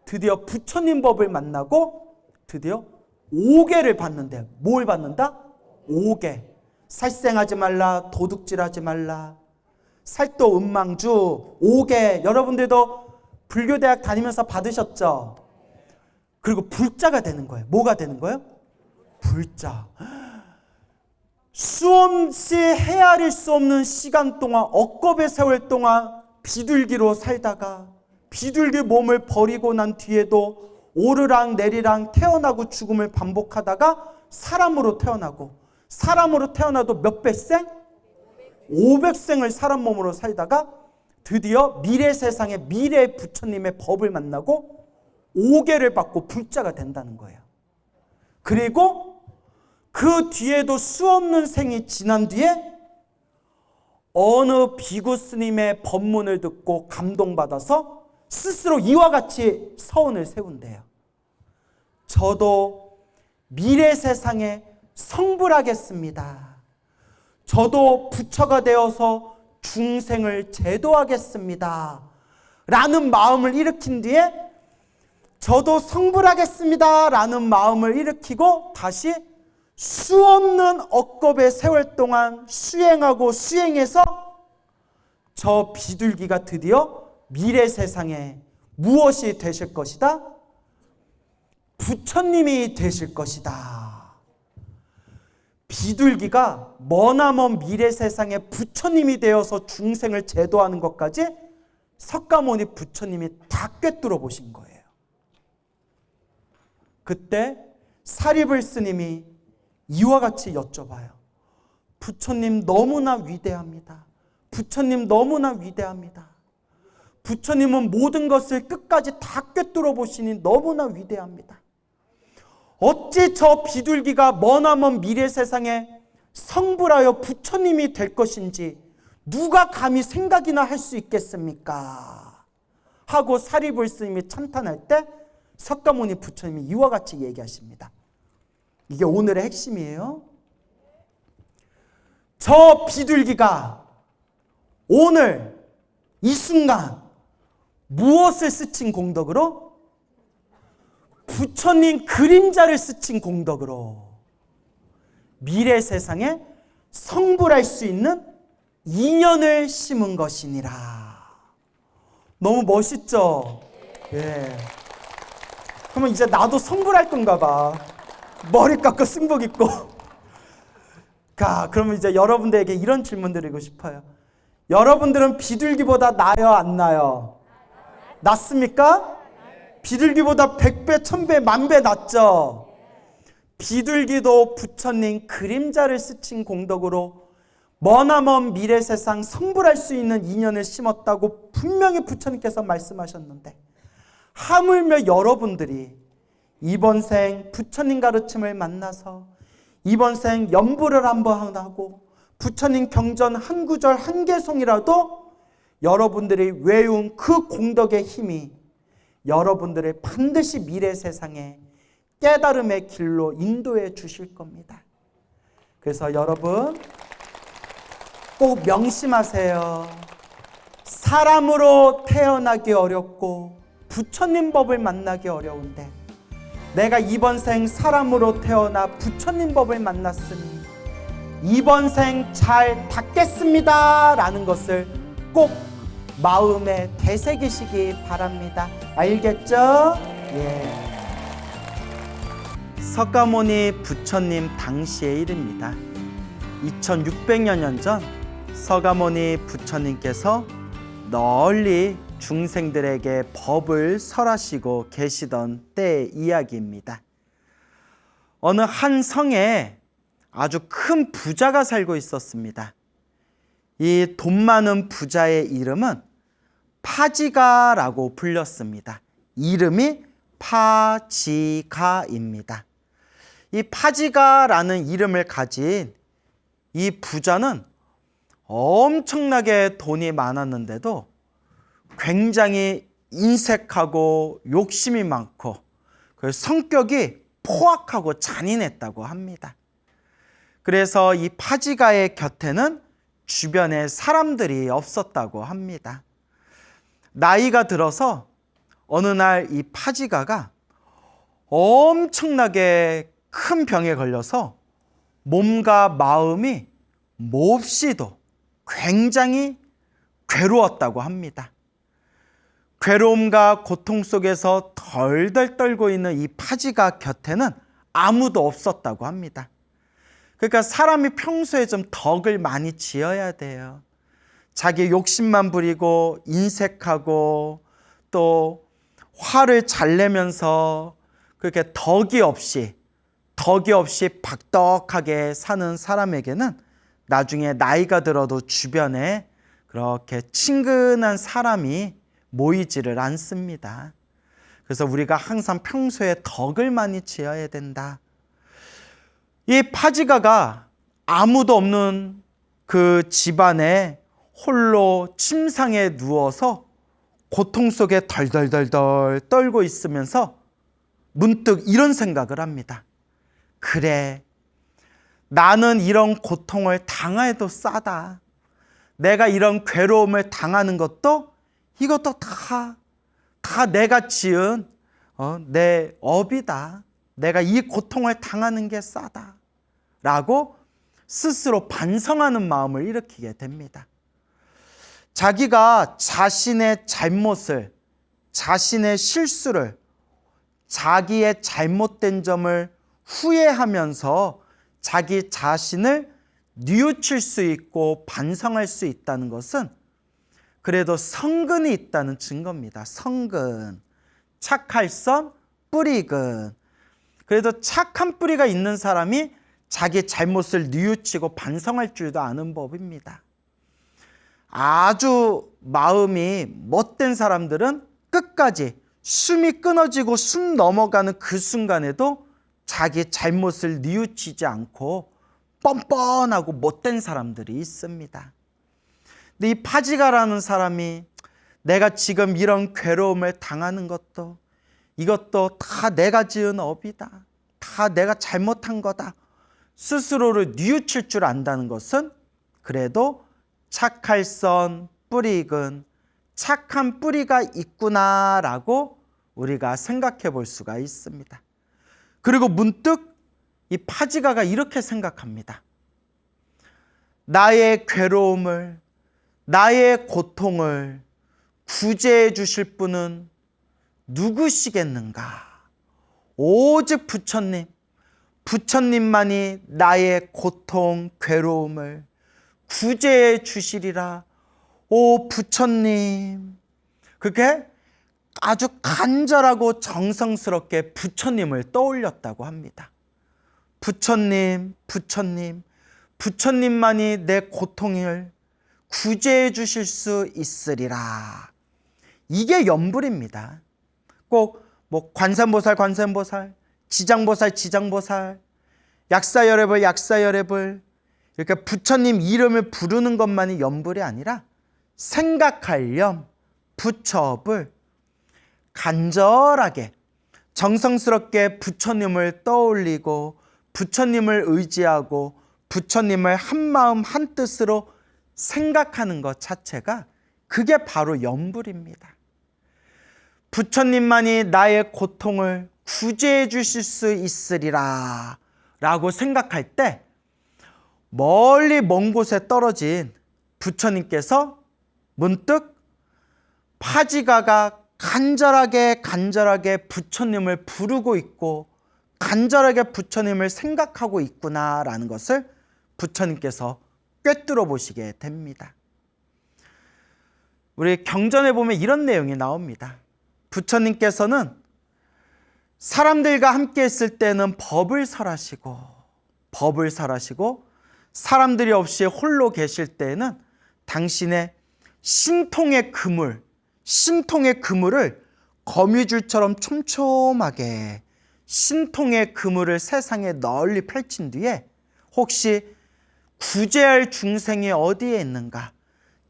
드디어 부처님 법을 만나고 드디어 5계를 받는데, 뭘 받는다? 5계. 살생하지 말라, 도둑질하지 말라, 살도 음망주, 5계. 여러분들도 불교대학 다니면서 받으셨죠? 그리고 불자가 되는 거예요. 뭐가 되는 거예요? 불자. 수없이 헤아릴 수 없는 시간 동안, 억겁의 세월 동안 비둘기로 살다가 비둘기 몸을 버리고 난 뒤에도 오르락 내리락 태어나고 죽음을 반복하다가 사람으로 태어나고, 사람으로 태어나도 몇 백생? 500생을 사람 몸으로 살다가 드디어 미래 세상에 미래 부처님의 법을 만나고 5계를 받고 불자가 된다는 거예요. 그리고 그 뒤에도 수없는 생이 지난 뒤에 어느 비구 스님의 법문을 듣고 감동받아서 스스로 이와 같이 서원을 세운대요. 저도 미래 세상에 성불하겠습니다. 저도 부처가 되어서 중생을 제도하겠습니다. 라는 마음을 일으킨 뒤에 저도 성불하겠습니다. 라는 마음을 일으키고 다시 수없는 억겁의 세월 동안 수행하고 수행해서 저 비둘기가 드디어 미래 세상에 무엇이 되실 것이다? 부처님이 되실 것이다. 비둘기가 머나먼 미래 세상에 부처님이 되어서 중생을 제도하는 것까지 석가모니 부처님이 다 꿰뚫어 보신 거예요. 그때 사리불 스님이 이와 같이 여쭤봐요. 부처님 너무나 위대합니다. 부처님 너무나 위대합니다. 부처님은 모든 것을 끝까지 다 꿰뚫어 보시니 너무나 위대합니다. 어찌 저 비둘기가 머나먼 미래 세상에 성불하여 부처님이 될 것인지 누가 감히 생각이나 할 수 있겠습니까? 하고 사리불 스님이 찬탄할 때 석가모니 부처님이 이와 같이 얘기하십니다. 이게 오늘의 핵심이에요. 저 비둘기가 오늘 이 순간 무엇을 스친 공덕으로? 부처님 그림자를 스친 공덕으로 미래 세상에 성불할 수 있는 인연을 심은 것이니라. 너무 멋있죠? 예. 그러면 이제 나도 성불할 건가 봐. 머리 깎고 승복 입고. 그러면 이제 여러분들에게 이런 질문 드리고 싶어요. 여러분들은 비둘기보다 나요, 안 나요? 낫습니까? 비둘기보다 100배, 1000배, 10,000배 낫죠? 비둘기도 부처님 그림자를 스친 공덕으로 머나먼 미래 세상 성불할 수 있는 인연을 심었다고 분명히 부처님께서 말씀하셨는데 하물며 여러분들이 이번 생 부처님 가르침을 만나서 이번 생 연불을 한번 하고 부처님 경전 한 구절 한 개송이라도 여러분들이 외운 그 공덕의 힘이 여러분들을 반드시 미래 세상에 깨달음의 길로 인도해 주실 겁니다. 그래서 여러분 꼭 명심하세요. 사람으로 태어나기 어렵고 부처님 법을 만나기 어려운데 내가 이번 생 사람으로 태어나 부처님 법을 만났으니 이번 생 잘 닦겠습니다 라는 것을 꼭 마음에 되새기시기 바랍니다. 알겠죠? 예. 석가모니 부처님 당시의 일입니다. 2600여 년 전 석가모니 부처님께서 널리 중생들에게 법을 설하시고 계시던 때의 이야기입니다. 어느 한 성에 아주 큰 부자가 살고 있었습니다. 이 돈 많은 부자의 이름은 파지가라고 불렸습니다. 이름이 파지가입니다. 이 파지가라는 이름을 가진 이 부자는 엄청나게 돈이 많았는데도 굉장히 인색하고 욕심이 많고 성격이 포악하고 잔인했다고 합니다. 그래서 이 파지가의 곁에는 주변에 사람들이 없었다고 합니다. 나이가 들어서 어느 날 이 파지가가 엄청나게 큰 병에 걸려서 몸과 마음이 몹시도 굉장히 괴로웠다고 합니다. 괴로움과 고통 속에서 덜덜 떨고 있는 이 파지가 곁에는 아무도 없었다고 합니다. 그러니까 사람이 평소에 좀 덕을 많이 지어야 돼요. 자기 욕심만 부리고 인색하고 또 화를 잘 내면서 그렇게 덕이 없이 박덕하게 사는 사람에게는 나중에 나이가 들어도 주변에 그렇게 친근한 사람이 모이지를 않습니다. 그래서 우리가 항상 평소에 덕을 많이 지어야 된다. 이 파지가가 아무도 없는 그 집안에 홀로 침상에 누워서 고통 속에 덜덜덜덜 떨고 있으면서 문득 이런 생각을 합니다. 그래, 나는 이런 고통을 당해도 싸다. 내가 이런 괴로움을 당하는 것도 이것도 다 내가 지은 내 업이다. 내가 이 고통을 당하는 게 싸다. 라고 스스로 반성하는 마음을 일으키게 됩니다. 자기가 자신의 잘못을, 자신의 실수를, 자기의 잘못된 점을 후회하면서 자기 자신을 뉘우칠 수 있고 반성할 수 있다는 것은 그래도 성근이 있다는 증거입니다. 성근. 착할성, 뿌리근. 그래도 착한 뿌리가 있는 사람이 자기 잘못을 뉘우치고 반성할 줄도 아는 법입니다. 아주 마음이 못된 사람들은 끝까지 숨이 끊어지고 숨 넘어가는 그 순간에도 자기 잘못을 뉘우치지 않고 뻔뻔하고 못된 사람들이 있습니다. 근데 이 파지가라는 사람이 내가 지금 이런 괴로움을 당하는 것도 이것도 다 내가 지은 업이다. 다 내가 잘못한 거다. 스스로를 뉘우칠 줄 안다는 것은 그래도 착할선 뿌리근, 착한 뿌리가 있구나라고 우리가 생각해 볼 수가 있습니다. 그리고 문득 이 파지가가 이렇게 생각합니다. 나의 괴로움을, 나의 고통을 구제해 주실 분은 누구시겠는가? 오직 부처님, 부처님만이 나의 고통, 괴로움을 구제해 주시리라. 오 부처님. 그게 아주 간절하고 정성스럽게 부처님을 떠올렸다고 합니다. 부처님, 부처님, 부처님만이 내 고통을 구제해 주실 수 있으리라. 이게 염불입니다. 꼭 관세음보살, 관세음보살, 지장보살, 지장보살, 약사여래불, 약사여래불 이렇게 부처님 이름을 부르는 것만이 염불이 아니라 생각할 염, 부처불, 간절하게 정성스럽게 부처님을 떠올리고 부처님을 의지하고 부처님을 한마음 한뜻으로 생각하는 것 자체가 그게 바로 염불입니다. 부처님만이 나의 고통을 구제해 주실 수 있으리라 라고 생각할 때 멀리 먼 곳에 떨어진 부처님께서 문득 파지가가 간절하게 부처님을 부르고 있고 간절하게 부처님을 생각하고 있구나라는 것을 부처님께서 꿰뚫어 보시게 됩니다. 우리 경전에 보면 이런 내용이 나옵니다. 부처님께서는 사람들과 함께 있을 때는 법을 설하시고 사람들이 없이 홀로 계실 때에는 당신의 신통의 그물을 거미줄처럼 촘촘하게 신통의 그물을 세상에 널리 펼친 뒤에 혹시 구제할 중생이 어디에 있는가,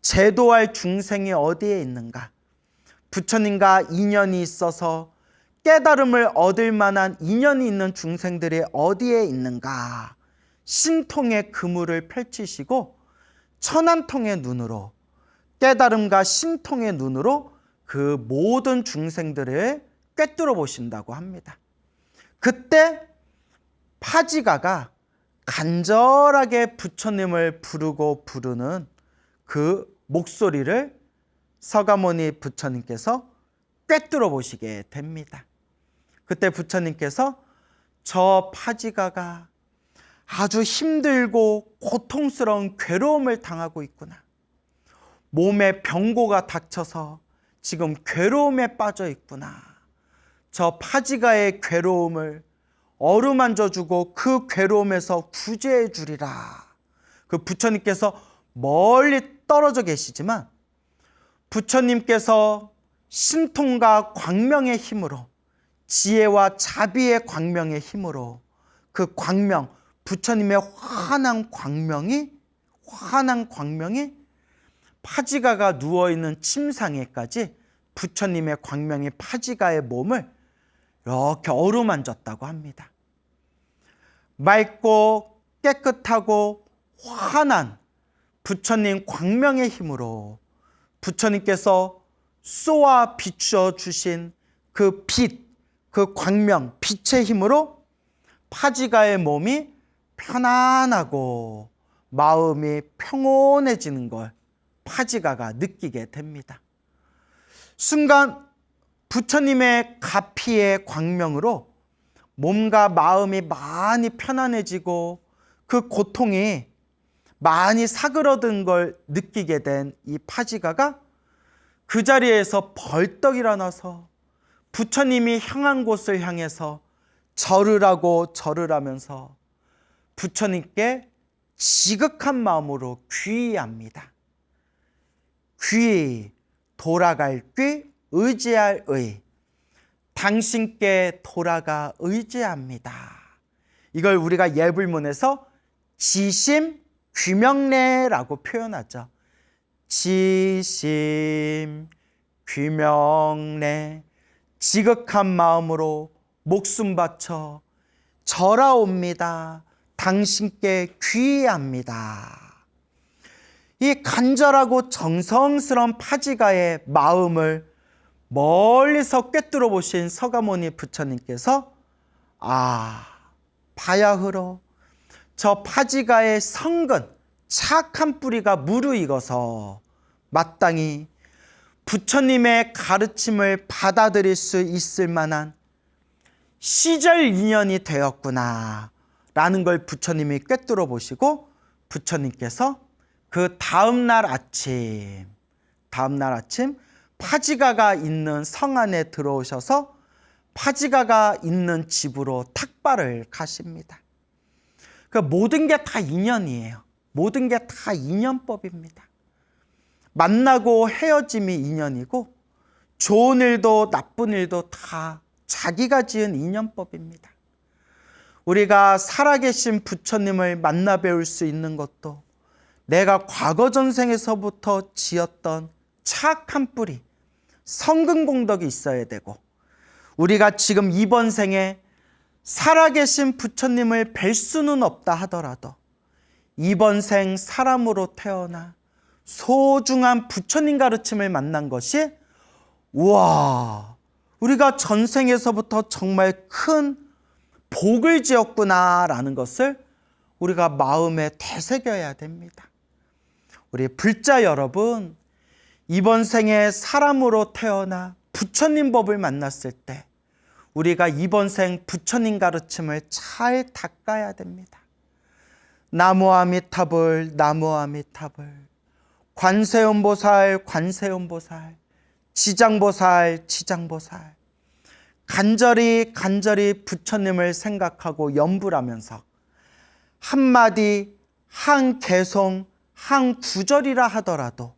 제도할 중생이 어디에 있는가, 부처님과 인연이 있어서 깨달음을 얻을 만한 인연이 있는 중생들이 어디에 있는가, 신통의 그물을 펼치시고 천안통의 눈으로 깨달음과 신통의 눈으로 그 모든 중생들을 꿰뚫어 보신다고 합니다. 그때 파지가가 간절하게 부처님을 부르는 그 목소리를 서가모니 부처님께서 꿰뚫어 보시게 됩니다. 그때 부처님께서 저 파지가가 아주 힘들고 고통스러운 괴로움을 당하고 있구나. 몸에 병고가 닥쳐서 지금 괴로움에 빠져 있구나. 저 파지가의 괴로움을 어루만져주고 그 괴로움에서 구제해 주리라. 그 부처님께서 멀리 떨어져 계시지만 부처님께서 신통과 광명의 힘으로 지혜와 자비의 광명의 힘으로 그 광명, 부처님의 환한 광명이 파지가가 누워있는 침상에까지 부처님의 광명이 파지가의 몸을 이렇게 어루만졌다고 합니다. 맑고 깨끗하고 환한 부처님 광명의 힘으로 부처님께서 쏘아 비추어 주신 그 빛, 그 광명, 빛의 힘으로 파지가의 몸이 편안하고 마음이 평온해지는 걸 파지가가 느끼게 됩니다. 순간 부처님의 가피의 광명으로 몸과 마음이 많이 편안해지고 그 고통이 많이 사그러든 걸 느끼게 된 이 파지가가 그 자리에서 벌떡 일어나서 부처님이 향한 곳을 향해서 절을 하고 절을 하면서 부처님께 지극한 마음으로 귀의합니다. 귀, 돌아갈 귀, 의지할 의. 당신께 돌아가 의지합니다. 이걸 우리가 예불문에서 지심 귀명례라고 표현하죠. 지심 귀명례, 지극한 마음으로 목숨 바쳐 절하옵니다. 당신께 귀의합니다. 이 간절하고 정성스러운 파지가의 마음을 멀리서 꿰뚫어 보신 서가모니 부처님께서 바야흐로 저 파지가의 성근 착한 뿌리가 무르익어서 마땅히 부처님의 가르침을 받아들일 수 있을 만한 시절 인연이 되었구나 라는 걸 부처님이 꿰뚫어 보시고 부처님께서 그 다음날 아침 파지가가 있는 성 안에 들어오셔서 파지가가 있는 집으로 탁발을 가십니다. 그 모든 게 다 인연이에요. 모든 게 다 인연법입니다. 만나고 헤어짐이 인연이고 좋은 일도 나쁜 일도 다 자기가 지은 인연법입니다. 우리가 살아계신 부처님을 만나 배울 수 있는 것도 내가 과거 전생에서부터 지었던 착한 뿌리, 성근공덕이 있어야 되고 우리가 지금 이번 생에 살아계신 부처님을 뵐 수는 없다 하더라도 이번 생 사람으로 태어나 소중한 부처님 가르침을 만난 것이 우리가 전생에서부터 정말 큰 복을 지었구나라는 것을 우리가 마음에 되새겨야 됩니다. 우리 불자 여러분, 이번 생에 사람으로 태어나 부처님 법을 만났을 때 우리가 이번 생 부처님 가르침을 잘 닦아야 됩니다. 나무 아미타불, 나무 아미타불. 관세음보살, 관세음보살. 지장보살, 지장보살. 간절히 부처님을 생각하고 염불하면서 한마디, 한 개송, 한 구절이라 하더라도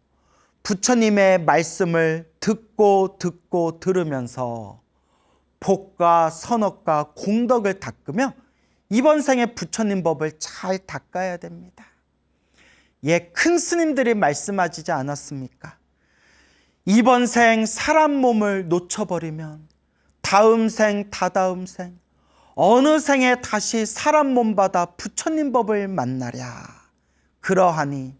부처님의 말씀을 듣고 들으면서 복과 선업과 공덕을 닦으며 이번 생에 부처님 법을 잘 닦아야 됩니다. 큰 스님들이 말씀하시지 않았습니까? 이번 생 사람 몸을 놓쳐버리면 다음 생, 다다음 생, 어느 생에 다시 사람 몸 받아 부처님 법을 만나랴. 그러하니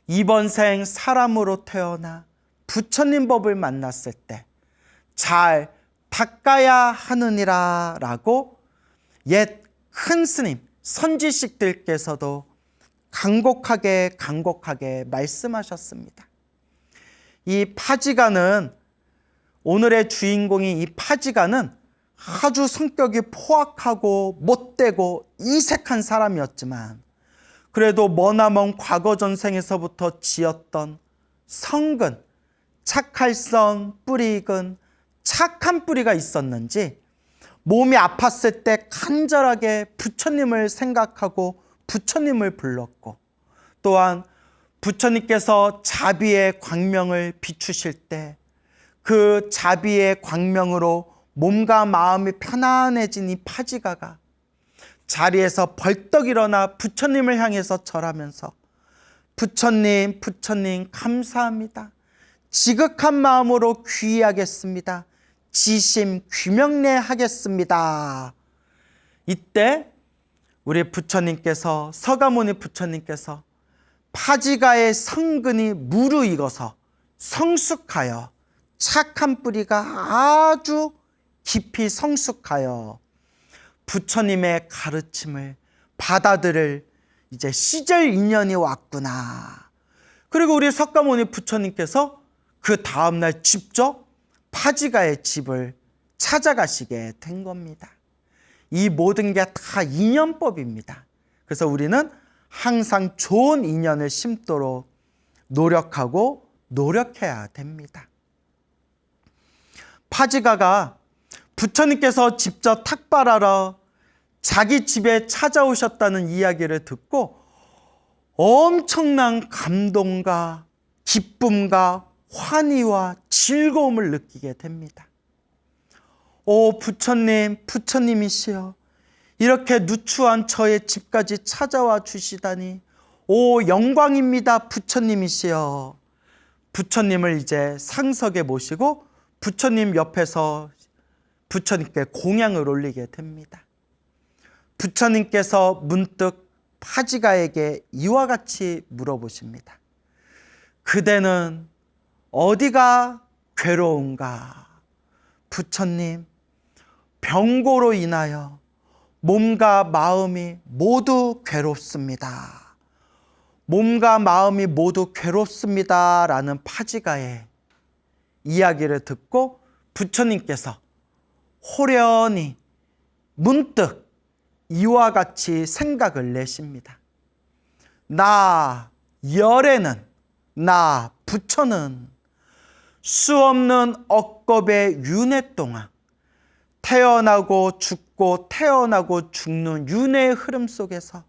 이번 생 사람으로 태어나 부처님 법을 만났을 때 잘 닦아야 하느니라 라고 옛 큰 스님, 선지식들께서도 간곡하게 말씀하셨습니다. 이 파지가는, 오늘의 주인공이 이 파지가는 아주 성격이 포악하고 못되고 이색한 사람이었지만 그래도 머나먼 과거 전생에서부터 지었던 성근, 착할성, 뿌리익은 착한 뿌리가 있었는지 몸이 아팠을 때 간절하게 부처님을 생각하고 부처님을 불렀고 또한 부처님께서 자비의 광명을 비추실 때 그 자비의 광명으로 몸과 마음이 편안해진 이 파지가가 자리에서 벌떡 일어나 부처님을 향해서 절하면서 부처님 감사합니다. 지극한 마음으로 귀의하겠습니다. 지심 귀명례 하겠습니다. 이때 우리 부처님께서, 서가모니 부처님께서 파지가의 성근이 무르익어서 성숙하여 착한 뿌리가 아주 깊이 성숙하여 부처님의 가르침을 받아들일 이제 시절 인연이 왔구나. 그리고 우리 석가모니 부처님께서 그 다음날 직접 파지가의 집을 찾아가시게 된 겁니다. 이 모든 게 다 인연법입니다. 그래서 우리는 항상 좋은 인연을 심도록 노력하고 노력해야 됩니다. 파지가가 부처님께서 직접 탁발하러 자기 집에 찾아오셨다는 이야기를 듣고 엄청난 감동과 기쁨과 환희와 즐거움을 느끼게 됩니다. 오 부처님, 부처님이시여 이렇게 누추한 저의 집까지 찾아와 주시다니 오 영광입니다 부처님이시여. 부처님을 이제 상석에 모시고 부처님 옆에서 부처님께 공양을 올리게 됩니다. 부처님께서 문득 파지가에게 이와 같이 물어보십니다. 그대는 어디가 괴로운가? 부처님, 병고로 인하여 몸과 마음이 모두 괴롭습니다. 몸과 마음이 모두 괴롭습니다. 라는 파지가의 이야기를 듣고 부처님께서 호련히 문득 이와 같이 생각을 내십니다. 나 열애는, 나 부처는 수없는 억겁의 윤회 동안 태어나고 죽고 태어나고 죽는 윤회의 흐름 속에서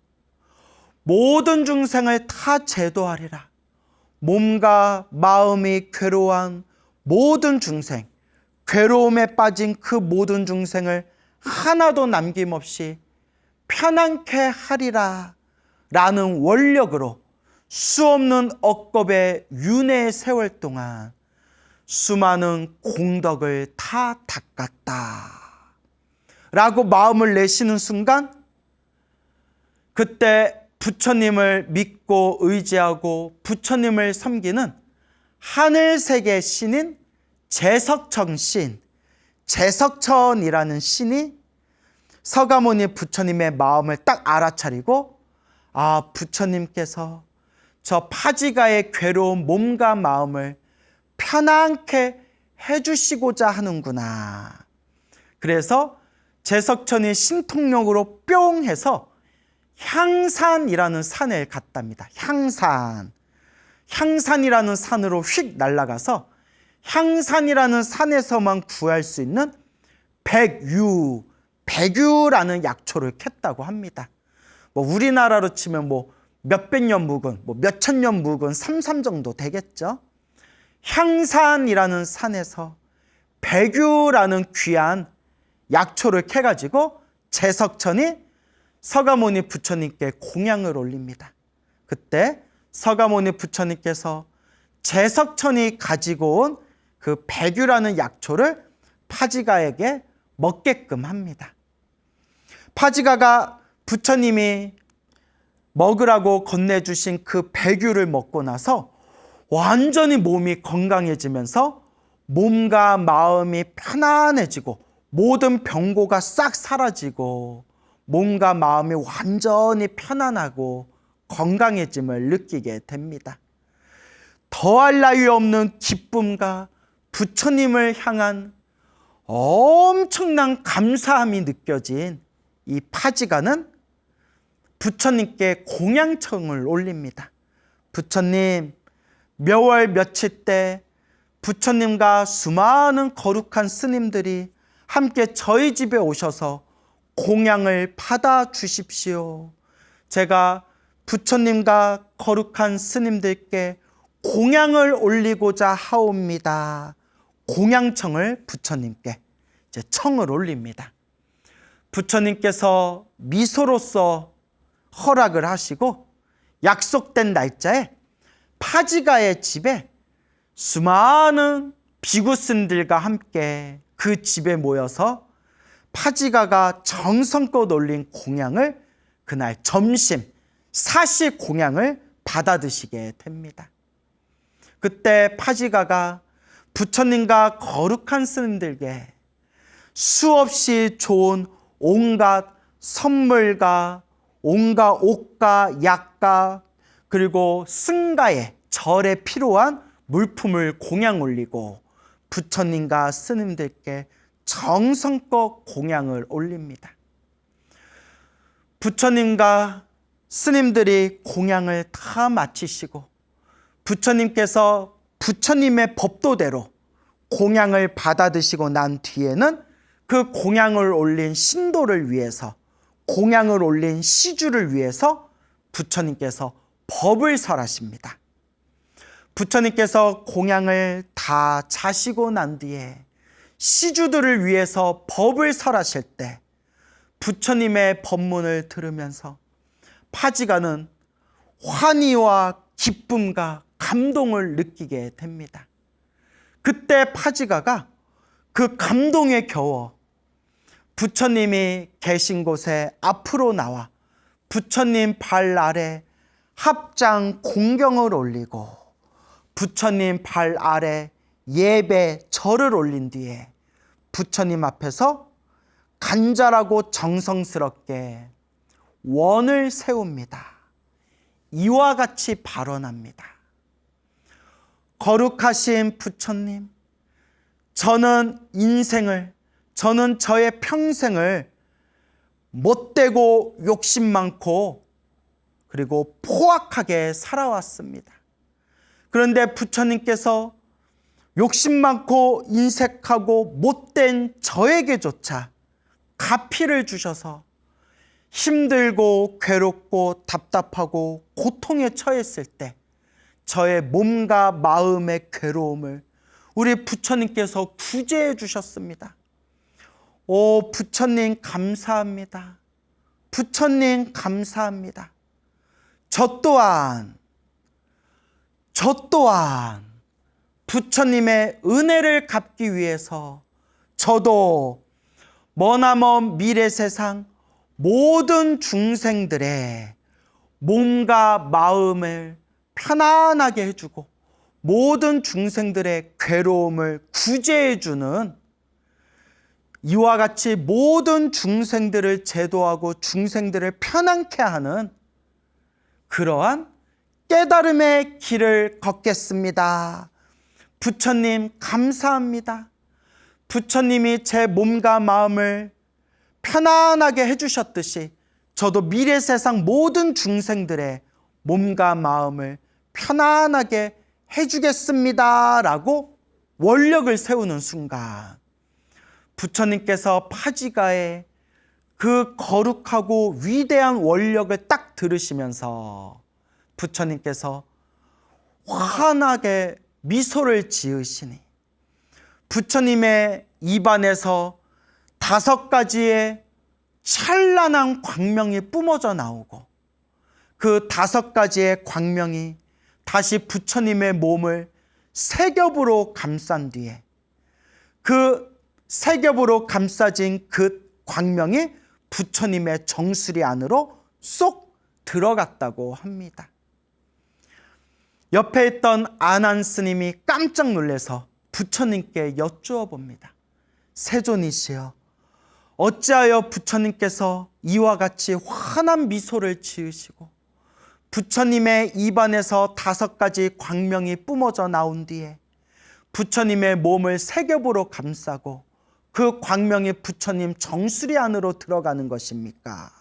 모든 중생을 다 제도하리라. 몸과 마음이 괴로워한 모든 중생, 괴로움에 빠진 그 모든 중생을 하나도 남김없이 편안케 하리라 라는 원력으로 수없는 억겁의 윤회의 세월 동안 수많은 공덕을 다 닦았다 라고 마음을 내시는 순간 그때 부처님을 믿고 의지하고 부처님을 섬기는 하늘세계 신인 제석천 신, 제석천이라는 신이 서가모니 부처님의 마음을 딱 알아차리고 아 부처님께서 저 파지가의 괴로운 몸과 마음을 편안케 해주시고자 하는구나. 그래서 제석천이 신통력으로 뿅 해서 향산이라는 산을 갔답니다. 향산이라는 산으로 휙 날아가서 향산이라는 산에서만 구할 수 있는 백유라는 약초를 캤다고 합니다. 뭐 우리나라로 치면 뭐 몇백 년 묵은, 뭐 몇천 년 묵은 삼삼 정도 되겠죠. 향산이라는 산에서 백유라는 귀한 약초를 캐가지고 제석천이 서가모니 부처님께 공양을 올립니다. 그때 서가모니 부처님께서 제석천이 가지고 온 그 백유라는 약초를 파지가에게 먹게끔 합니다. 파지가가 부처님이 먹으라고 건네주신 그 백유를 먹고 나서 완전히 몸이 건강해지면서 몸과 마음이 편안해지고 모든 병고가 싹 사라지고 몸과 마음이 완전히 편안하고 건강해짐을 느끼게 됩니다. 더할 나위 없는 기쁨과 부처님을 향한 엄청난 감사함이 느껴진 이 파지가는 부처님께 공양청을 올립니다. 부처님, 몇월 며칠 때 부처님과 수많은 거룩한 스님들이 함께 저희 집에 오셔서 공양을 받아 주십시오. 제가 부처님과 거룩한 스님들께 공양을 올리고자 하옵니다. 공양청을 부처님께 이제 청을 올립니다. 부처님께서 미소로써 허락을 하시고 약속된 날짜에 파지가의 집에 수많은 비구스님들과 함께 그 집에 모여서 파지가가 정성껏 올린 공양을 그날 점심 사시 공양을 받아 드시게 됩니다. 그때 파지가가 부처님과 거룩한 스님들께 수없이 좋은 온갖 선물과 온갖 옷과 약과 그리고 승가의 절에 필요한 물품을 공양 올리고 부처님과 스님들께 정성껏 공양을 올립니다. 부처님과 스님들이 공양을 다 마치시고 부처님께서 부처님의 법도대로 공양을 받아 드시고 난 뒤에는 그 공양을 올린 신도를 위해서, 공양을 올린 시주를 위해서 부처님께서 법을 설하십니다. 부처님께서 공양을 다 자시고 난 뒤에 시주들을 위해서 법을 설하실 때 부처님의 법문을 들으면서 파지가는 환희와 기쁨과 감동을 느끼게 됩니다. 그때 파지가가 그 감동에 겨워 부처님이 계신 곳에 앞으로 나와 부처님 발 아래 합장 공경을 올리고 부처님 발 아래 예배 절을 올린 뒤에 부처님 앞에서 간절하고 정성스럽게 원을 세웁니다. 이와 같이 발언합니다. 거룩하신 부처님, 저는 저의 평생을 못되고 욕심 많고 그리고 포악하게 살아왔습니다. 그런데 부처님께서 욕심 많고 인색하고 못된 저에게조차 가피를 주셔서 힘들고 괴롭고 답답하고 고통에 처했을 때 저의 몸과 마음의 괴로움을 우리 부처님께서 구제해 주셨습니다. 오, 부처님 감사합니다. 부처님 감사합니다. 저 또한 부처님의 은혜를 갚기 위해서 저도 머나먼 미래 세상 모든 중생들의 몸과 마음을 편안하게 해주고 모든 중생들의 괴로움을 구제해주는 이와 같이 모든 중생들을 제도하고 중생들을 편안케 하는 그러한 깨달음의 길을 걷겠습니다. 부처님 감사합니다. 부처님이 제 몸과 마음을 편안하게 해주셨듯이 저도 미래 세상 모든 중생들의 몸과 마음을 편안하게 해주겠습니다 라고 원력을 세우는 순간 부처님께서 파지가의 그 거룩하고 위대한 원력을 딱 들으시면서 부처님께서 환하게 미소를 지으시니 부처님의 입안에서 5가지의 찬란한 광명이 뿜어져 나오고 그 5가지의 광명이 다시 부처님의 몸을 세 겹으로 감싼 뒤에 그 세 겹으로 감싸진 그 광명이 부처님의 정수리 안으로 쏙 들어갔다고 합니다. 옆에 있던 아난 스님이 깜짝 놀라서 부처님께 여쭈어 봅니다. 세존이시여, 어찌하여 부처님께서 이와 같이 환한 미소를 지으시고 부처님의 입안에서 5가지 광명이 뿜어져 나온 뒤에 부처님의 몸을 세 겹으로 감싸고 그 광명이 부처님 정수리 안으로 들어가는 것입니까?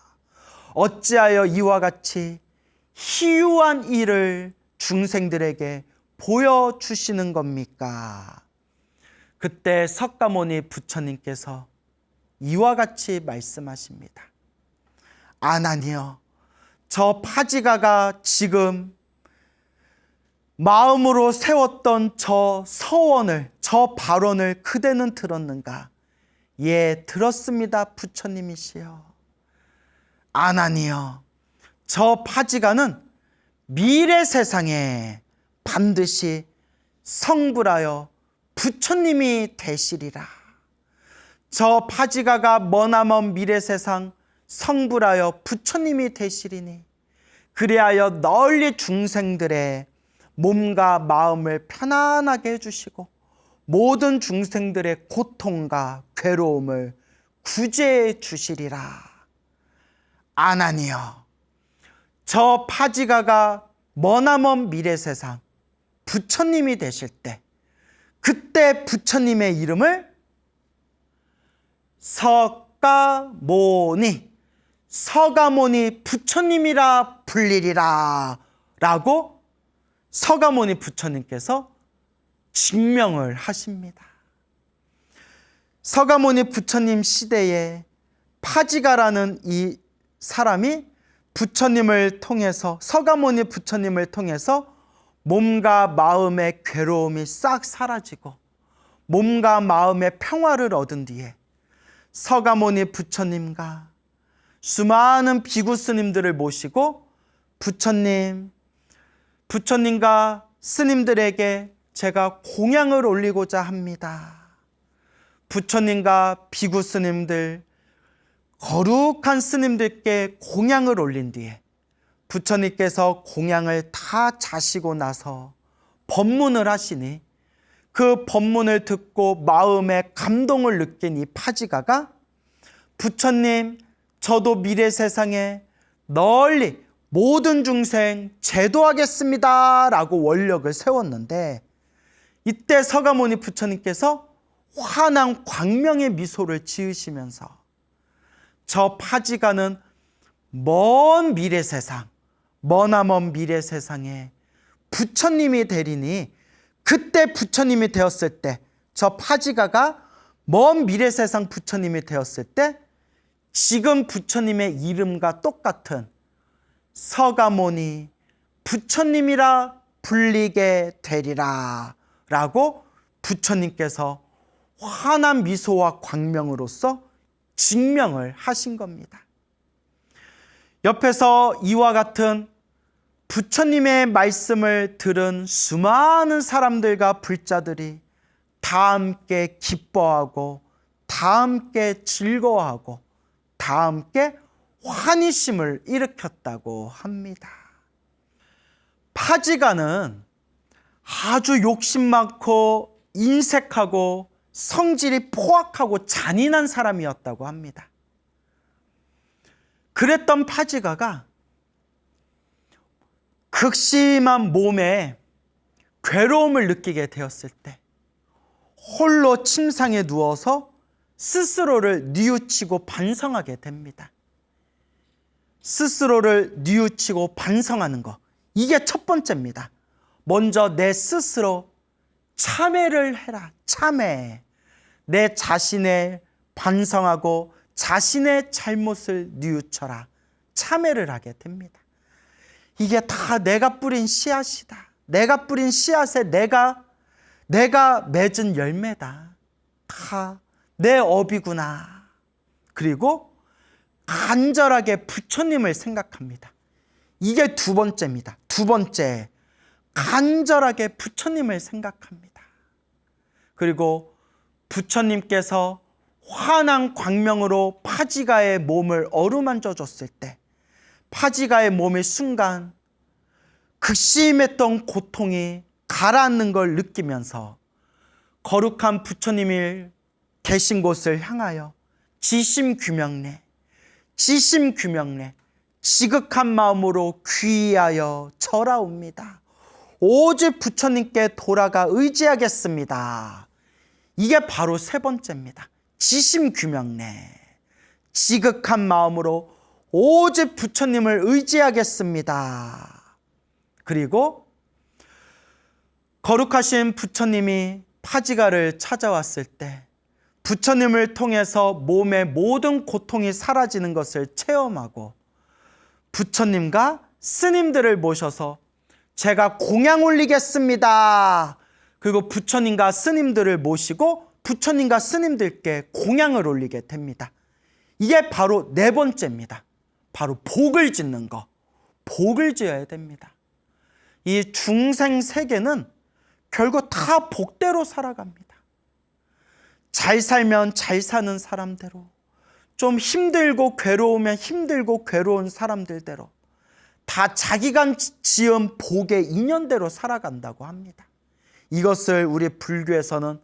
어찌하여 이와 같이 희유한 일을 중생들에게 보여주시는 겁니까? 그때 석가모니 부처님께서 이와 같이 말씀하십니다. 아난이여, 저 파지가가 지금 마음으로 세웠던 저 서원을, 저 발언을 그대는 들었는가? 예, 들었습니다. 부처님이시여. 아난이여, 저 파지가는 미래 세상에 반드시 성불하여 부처님이 되시리라. 저 파지가가 머나먼 미래 세상 성불하여 부처님이 되시리니 그리하여 널리 중생들의 몸과 마음을 편안하게 해주시고 모든 중생들의 고통과 괴로움을 구제해 주시리라. 아난이여, 저 파지가가 머나먼 미래 세상 부처님이 되실 때 그때 부처님의 이름을 서가모니 부처님이라 불리리라 라고 서가모니 부처님께서 증명을 하십니다. 서가모니 부처님 시대에 파지가라는 이 사람이 부처님을 통해서, 서가모니 부처님을 통해서 몸과 마음의 괴로움이 싹 사라지고 몸과 마음의 평화를 얻은 뒤에 서가모니 부처님과 수많은 비구 스님들을 모시고 부처님과 스님들에게 제가 공양을 올리고자 합니다. 부처님과 비구 스님들, 거룩한 스님들께 공양을 올린 뒤에 부처님께서 공양을 다 자시고 나서 법문을 하시니 그 법문을 듣고 마음에 감동을 느낀 이 파지가가 부처님, 저도 미래 세상에 널리 모든 중생 제도하겠습니다 라고 원력을 세웠는데, 이때 서가모니 부처님께서 환한 광명의 미소를 지으시면서 저 파지가는 먼 미래 세상, 머나먼 미래 세상에 부처님이 되리니, 그때 부처님이 되었을 때, 저 파지가가 먼 미래 세상 부처님이 되었을 때 지금 부처님의 이름과 똑같은 서가모니 부처님이라 불리게 되리라 라고 부처님께서 환한 미소와 광명으로서 증명을 하신 겁니다. 옆에서 이와 같은 부처님의 말씀을 들은 수많은 사람들과 불자들이 다 함께 기뻐하고 다 함께 즐거워하고 다 함께 환희심을 일으켰다고 합니다. 파지가는 아주 욕심 많고 인색하고 성질이 포악하고 잔인한 사람이었다고 합니다. 그랬던 파지가가 극심한 몸에 괴로움을 느끼게 되었을 때 홀로 침상에 누워서 스스로를 뉘우치고 반성하게 됩니다. 스스로를 뉘우치고 반성하는 것, 이게 첫 번째입니다. 먼저 내 스스로 참회를 해라. 참회. 내 자신을 반성하고 자신의 잘못을 뉘우쳐라. 참회를 하게 됩니다. 이게 다 내가 뿌린 씨앗이다. 내가 뿌린 씨앗에 내가 맺은 열매다. 다 내 업이구나. 그리고 간절하게 부처님을 생각합니다. 이게 두 번째입니다. 두 번째, 간절하게 부처님을 생각합니다. 그리고 부처님께서 환한 광명으로 파지가의 몸을 어루만져 줬을 때 파지가의 몸이 순간 극심했던 고통이 가라앉는 걸 느끼면서 거룩한 부처님이 계신 곳을 향하여 지심규명래 지극한 마음으로 귀의하여 절하옵니다. 오직 부처님께 돌아가 의지하겠습니다. 이게 바로 세 번째입니다. 지심규명래, 지극한 마음으로 오직 부처님을 의지하겠습니다. 그리고 거룩하신 부처님이 파지가를 찾아왔을 때 부처님을 통해서 몸의 모든 고통이 사라지는 것을 체험하고 부처님과 스님들을 모셔서 제가 공양 올리겠습니다. 그리고 부처님과 스님들을 모시고 부처님과 스님들께 공양을 올리게 됩니다. 이게 바로 네 번째입니다. 바로 복을 짓는 것. 복을 지어야 됩니다. 이 중생 세계는 결국 다 복대로 살아갑니다. 잘 살면 잘 사는 사람대로, 좀 힘들고 괴로우면 힘들고 괴로운 사람들대로 다 자기가 지은 복의 인연대로 살아간다고 합니다. 이것을 우리 불교에서는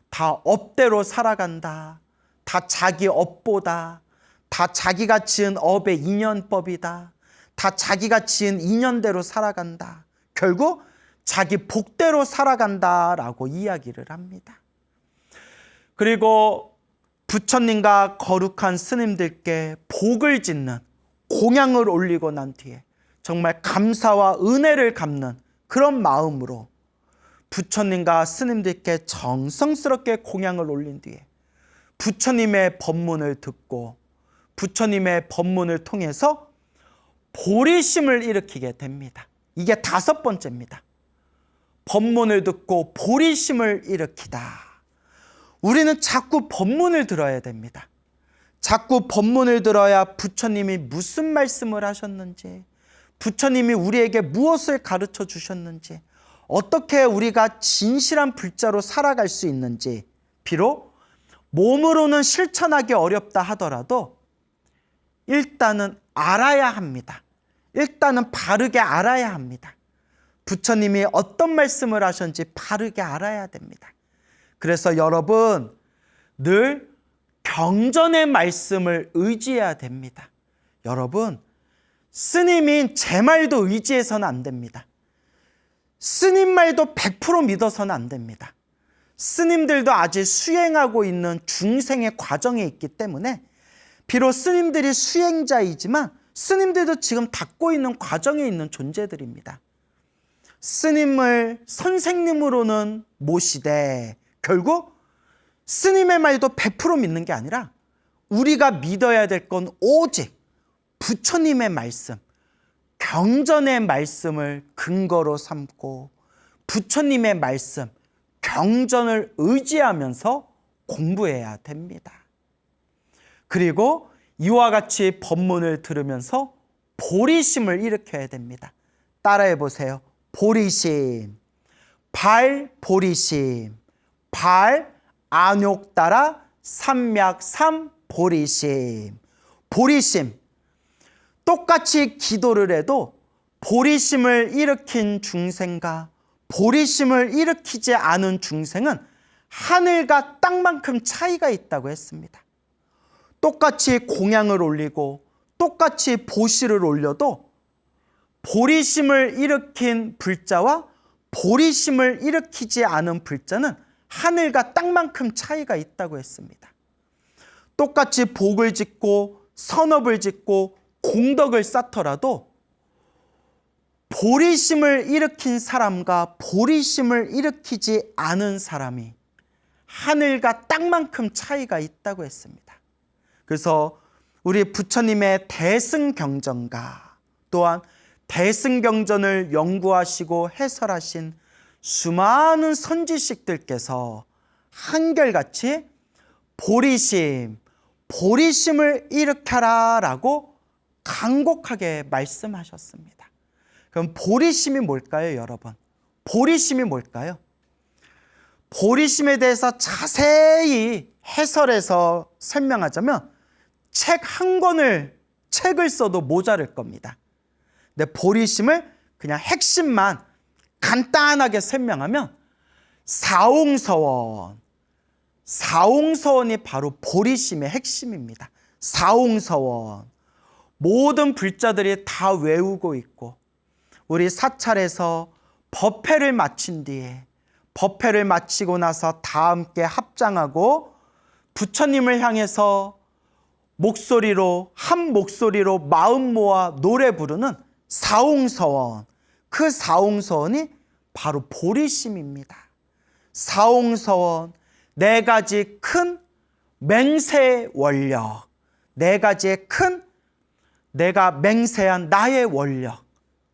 다 업대로 살아간다, 다 자기 업보다, 다 자기가 지은 업의 인연법이다, 다 자기가 지은 인연대로 살아간다. 결국 자기 복대로 살아간다라고 이야기를 합니다. 그리고 부처님과 거룩한 스님들께 복을 짓는 공양을 올리고 난 뒤에 정말 감사와 은혜를 갚는 그런 마음으로 부처님과 스님들께 정성스럽게 공양을 올린 뒤에 부처님의 법문을 듣고 부처님의 법문을 통해서 보리심을 일으키게 됩니다. 이게 5번째입니다. 법문을 듣고 보리심을 일으키다. 우리는 자꾸 법문을 들어야 됩니다. 자꾸 법문을 들어야 부처님이 무슨 말씀을 하셨는지, 부처님이 우리에게 무엇을 가르쳐 주셨는지, 어떻게 우리가 진실한 불자로 살아갈 수 있는지, 비록 몸으로는 실천하기 어렵다 하더라도 일단은 알아야 합니다. 일단은 바르게 알아야 합니다. 부처님이 어떤 말씀을 하셨는지 바르게 알아야 됩니다. 그래서 여러분, 늘 경전의 말씀을 의지해야 됩니다. 여러분, 스님인 제 말도 의지해서는 안 됩니다. 스님 말도 100% 믿어서는 안 됩니다. 스님들도 아직 수행하고 있는 중생의 과정에 있기 때문에 비록 스님들이 수행자이지만 스님들도 지금 닦고 있는 과정에 있는 존재들입니다. 스님을 선생님으로는 모시되 결국 스님의 말도 100% 믿는 게 아니라 우리가 믿어야 될 건 오직 부처님의 말씀, 경전의 말씀을 근거로 삼고 부처님의 말씀, 경전을 의지하면서 공부해야 됩니다. 그리고 이와 같이 법문을 들으면서 보리심을 일으켜야 됩니다. 따라해 보세요. 보리심, 발 보리심, 발 안욕 따라 삼맥삼 보리심. 보리심, 똑같이 기도를 해도 보리심을 일으킨 중생과 보리심을 일으키지 않은 중생은 하늘과 땅만큼 차이가 있다고 했습니다. 똑같이 공양을 올리고 똑같이 보시를 올려도 보리심을 일으킨 불자와 보리심을 일으키지 않은 불자는 하늘과 땅만큼 차이가 있다고 했습니다. 똑같이 복을 짓고 선업을 짓고 공덕을 쌓더라도 보리심을 일으킨 사람과 보리심을 일으키지 않은 사람이 하늘과 땅만큼 차이가 있다고 했습니다. 그래서 우리 부처님의 대승경전과 또한 대승경전을 연구하시고 해설하신 수많은 선지식들께서 한결같이 보리심을 일으켜라 라고 간곡하게 말씀하셨습니다. 그럼 보리심이 뭘까요, 여러분? 보리심이 뭘까요? 보리심에 대해서 자세히 해설해서 설명하자면 책 한 권을 책을 써도 모자랄 겁니다. 근데 보리심을 그냥 핵심만 간단하게 설명하면 사홍서원이 바로 보리심의 핵심입니다. 사홍서원, 모든 불자들이 다 외우고 있고 우리 사찰에서 법회를 마친 뒤에 법회를 마치고 나서 다 함께 합장하고 부처님을 향해서 한 목소리로 마음 모아 노래 부르는 사홍서원, 그 사홍서원이 바로 보리심입니다. 사홍서원, 4가지 큰 맹세 원력, 4가지의 큰 내가 맹세한 나의 원력,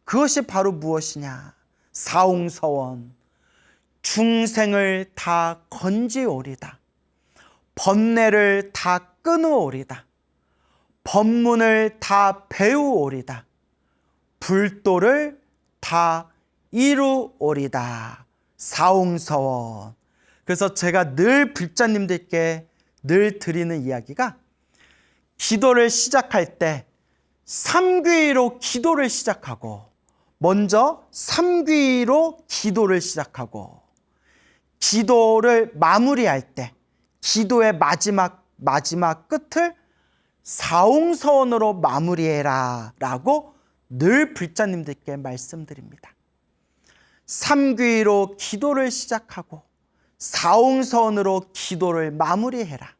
그것이 바로 무엇이냐? 사홍서원, 중생을 다 건지오리다. 번뇌를 다 끊으오리다. 법문을 다 배우오리다. 불도를 다 이루오리다. 사홍서원. 그래서 제가 늘 불자님들께 늘 드리는 이야기가 기도를 시작할 때 삼귀로 기도를 시작하고 먼저 삼귀로 기도를 시작하고 기도를 마무리할 때 기도의 마지막 끝을 사홍서원으로 마무리해라 라고 늘 불자님들께 말씀드립니다. 삼귀로 기도를 시작하고 사옹서원으로 기도를 마무리해라.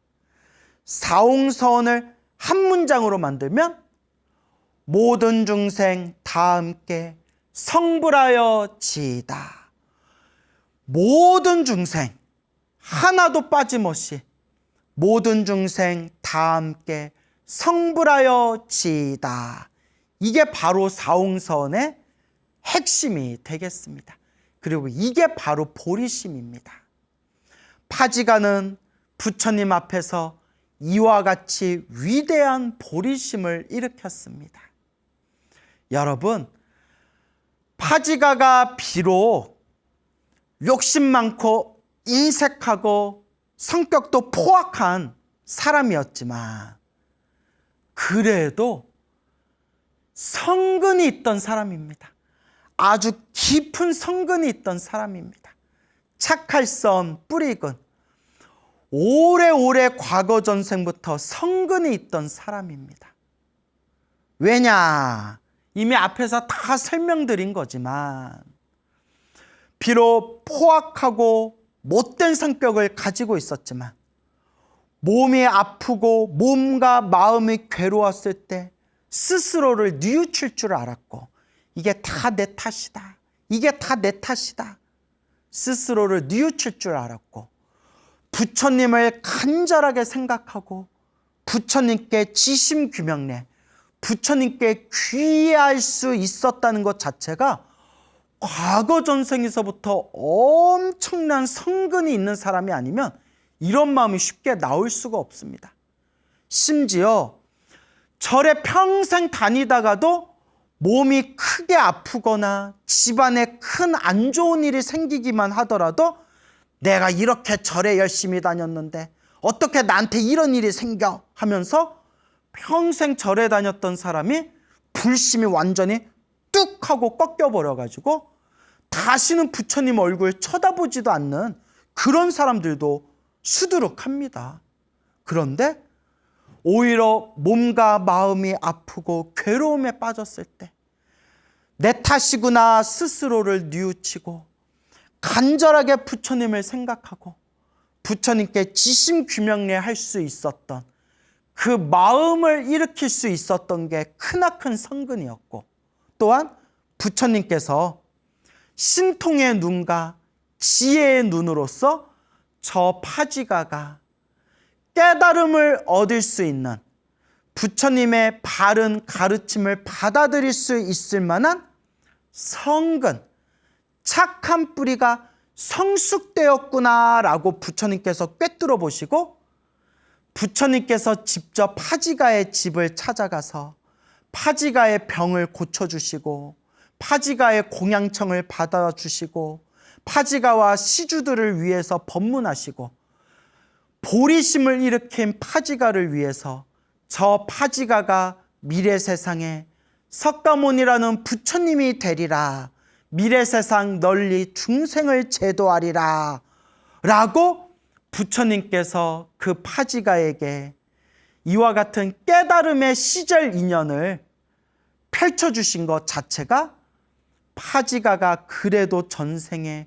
사옹서원을 한 문장으로 만들면 모든 중생 다 함께 성불하여 지이다. 모든 중생 하나도 빠짐없이 모든 중생 다 함께 성불하여 지이다. 이게 바로 사옹서원의 핵심이 되겠습니다. 그리고 이게 바로 보리심입니다. 파지가는 부처님 앞에서 이와 같이 위대한 보리심을 일으켰습니다. 여러분, 파지가가 비록 욕심 많고 인색하고 성격도 포악한 사람이었지만 그래도 성근이 있던 사람입니다. 아주 깊은 성근이 있던 사람입니다. 착할선 뿌리근, 오래오래 과거 전생부터 성근이 있던 사람입니다. 왜냐? 이미 앞에서 다 설명드린 거지만 비록 포악하고 못된 성격을 가지고 있었지만 몸이 아프고 몸과 마음이 괴로웠을 때 스스로를 뉘우칠 줄 알았고 이게 다 내 탓이다. 이게 다 내 탓이다. 스스로를 뉘우칠 줄 알았고 부처님을 간절하게 생각하고 부처님께 지심규명내 부처님께 귀의할 수 있었다는 것 자체가 과거 전생에서부터 엄청난 성근이 있는 사람이 아니면 이런 마음이 쉽게 나올 수가 없습니다. 심지어 절에 평생 다니다가도 몸이 크게 아프거나 집안에 큰 안 좋은 일이 생기기만 하더라도 내가 이렇게 절에 열심히 다녔는데 어떻게 나한테 이런 일이 생겨 하면서 평생 절에 다녔던 사람이 불심이 완전히 뚝 하고 꺾여버려가지고 다시는 부처님 얼굴 쳐다보지도 않는 그런 사람들도 수두룩합니다. 그런데 오히려 몸과 마음이 아프고 괴로움에 빠졌을 때 내 탓이구나 스스로를 뉘우치고 간절하게 부처님을 생각하고 부처님께 지심규명례 할 수 있었던 그 마음을 일으킬 수 있었던 게 크나큰 성근이었고 또한 부처님께서 신통의 눈과 지혜의 눈으로서 저 파지가가 깨달음을 얻을 수 있는 부처님의 바른 가르침을 받아들일 수 있을 만한 성근, 착한 뿌리가 성숙되었구나라고 부처님께서 꿰뚫어 보시고 부처님께서 직접 파지가의 집을 찾아가서 파지가의 병을 고쳐주시고 파지가의 공양청을 받아주시고 파지가와 시주들을 위해서 법문하시고 보리심을 일으킨 파지가를 위해서 저 파지가가 미래 세상에 석가모니라는 부처님이 되리라, 미래 세상 널리 중생을 제도하리라 라고 부처님께서 그 파지가에게 이와 같은 깨달음의 시절 인연을 펼쳐주신 것 자체가 파지가가 그래도 전생에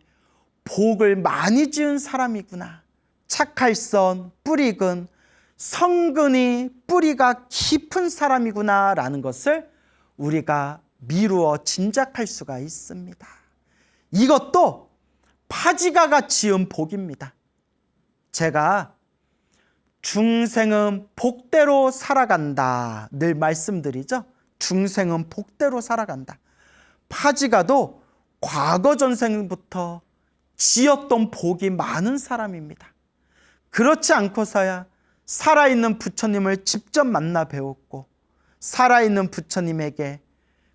복을 많이 지은 사람이구나, 착할선 뿌리근 성근이 뿌리가 깊은 사람이구나 라는 것을 우리가 미루어 짐작할 수가 있습니다. 이것도 파지가가 지은 복입니다. 제가 중생은 복대로 살아간다 늘 말씀드리죠. 중생은 복대로 살아간다. 파지가도 과거 전생부터 지었던 복이 많은 사람입니다. 그렇지 않고서야 살아있는 부처님을 직접 만나 배웠고 살아있는 부처님에게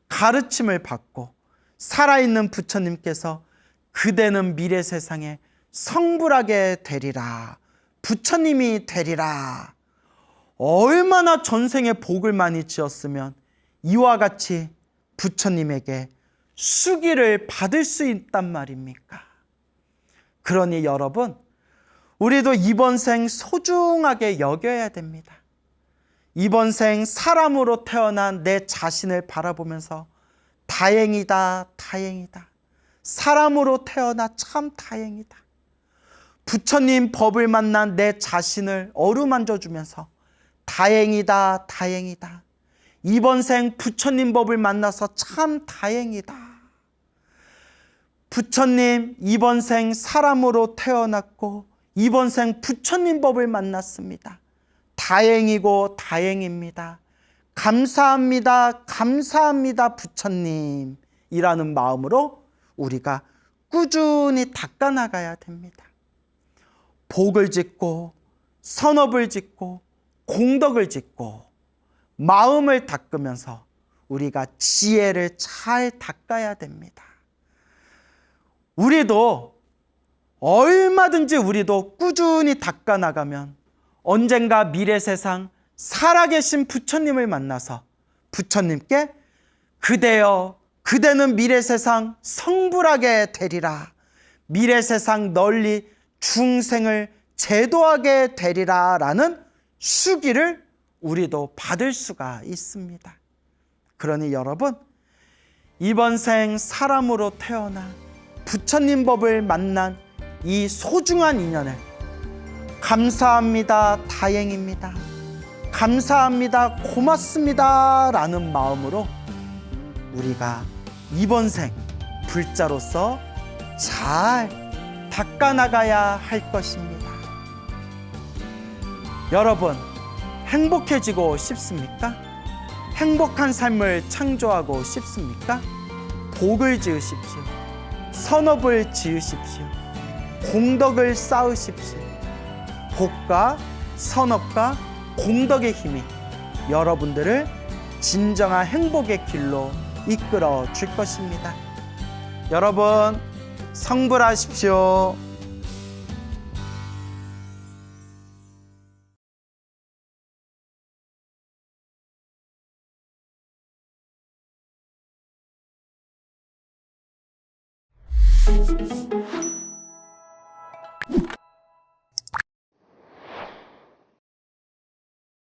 가르침을 받고 살아있는 부처님께서 그대는 미래 세상에 성불하게 되리라, 부처님이 되리라. 얼마나 전생에 복을 많이 지었으면 이와 같이 부처님에게 수기를 받을 수 있단 말입니까? 그러니 여러분, 우리도 이번 생 소중하게 여겨야 됩니다. 이번 생 사람으로 태어난 내 자신을 바라보면서 다행이다, 다행이다. 사람으로 태어나 참 다행이다. 부처님 법을 만난 내 자신을 어루만져 주면서 다행이다, 다행이다. 이번 생 부처님 법을 만나서 참 다행이다. 부처님 이번 생 사람으로 태어났고 이번 생 부처님 법을 만났습니다. 다행이고 다행입니다. 감사합니다, 감사합니다 부처님 이라는 마음으로 우리가 꾸준히 닦아나가야 됩니다. 복을 짓고 선업을 짓고 공덕을 짓고 마음을 닦으면서 우리가 지혜를 잘 닦아야 됩니다. 우리도 얼마든지 우리도 꾸준히 닦아나가면 언젠가 미래 세상 살아계신 부처님을 만나서 부처님께 그대여 그대는 미래 세상 성불하게 되리라. 미래 세상 널리 중생을 제도하게 되리라 라는 수기를 우리도 받을 수가 있습니다. 그러니 여러분, 이번 생 사람으로 태어나 부처님 법을 만난 이 소중한 인연을 감사합니다, 다행입니다, 감사합니다, 고맙습니다 라는 마음으로 우리가 이번 생 불자로서 잘 닦아나가야 할 것입니다. 여러분, 행복해지고 싶습니까? 행복한 삶을 창조하고 싶습니까? 복을 지으십시오. 선업을 지으십시오. 공덕을 쌓으십시오. 복과 선업과 공덕의 힘이 여러분들을 진정한 행복의 길로 이끌어 줄 것입니다. 여러분, 성불하십시오.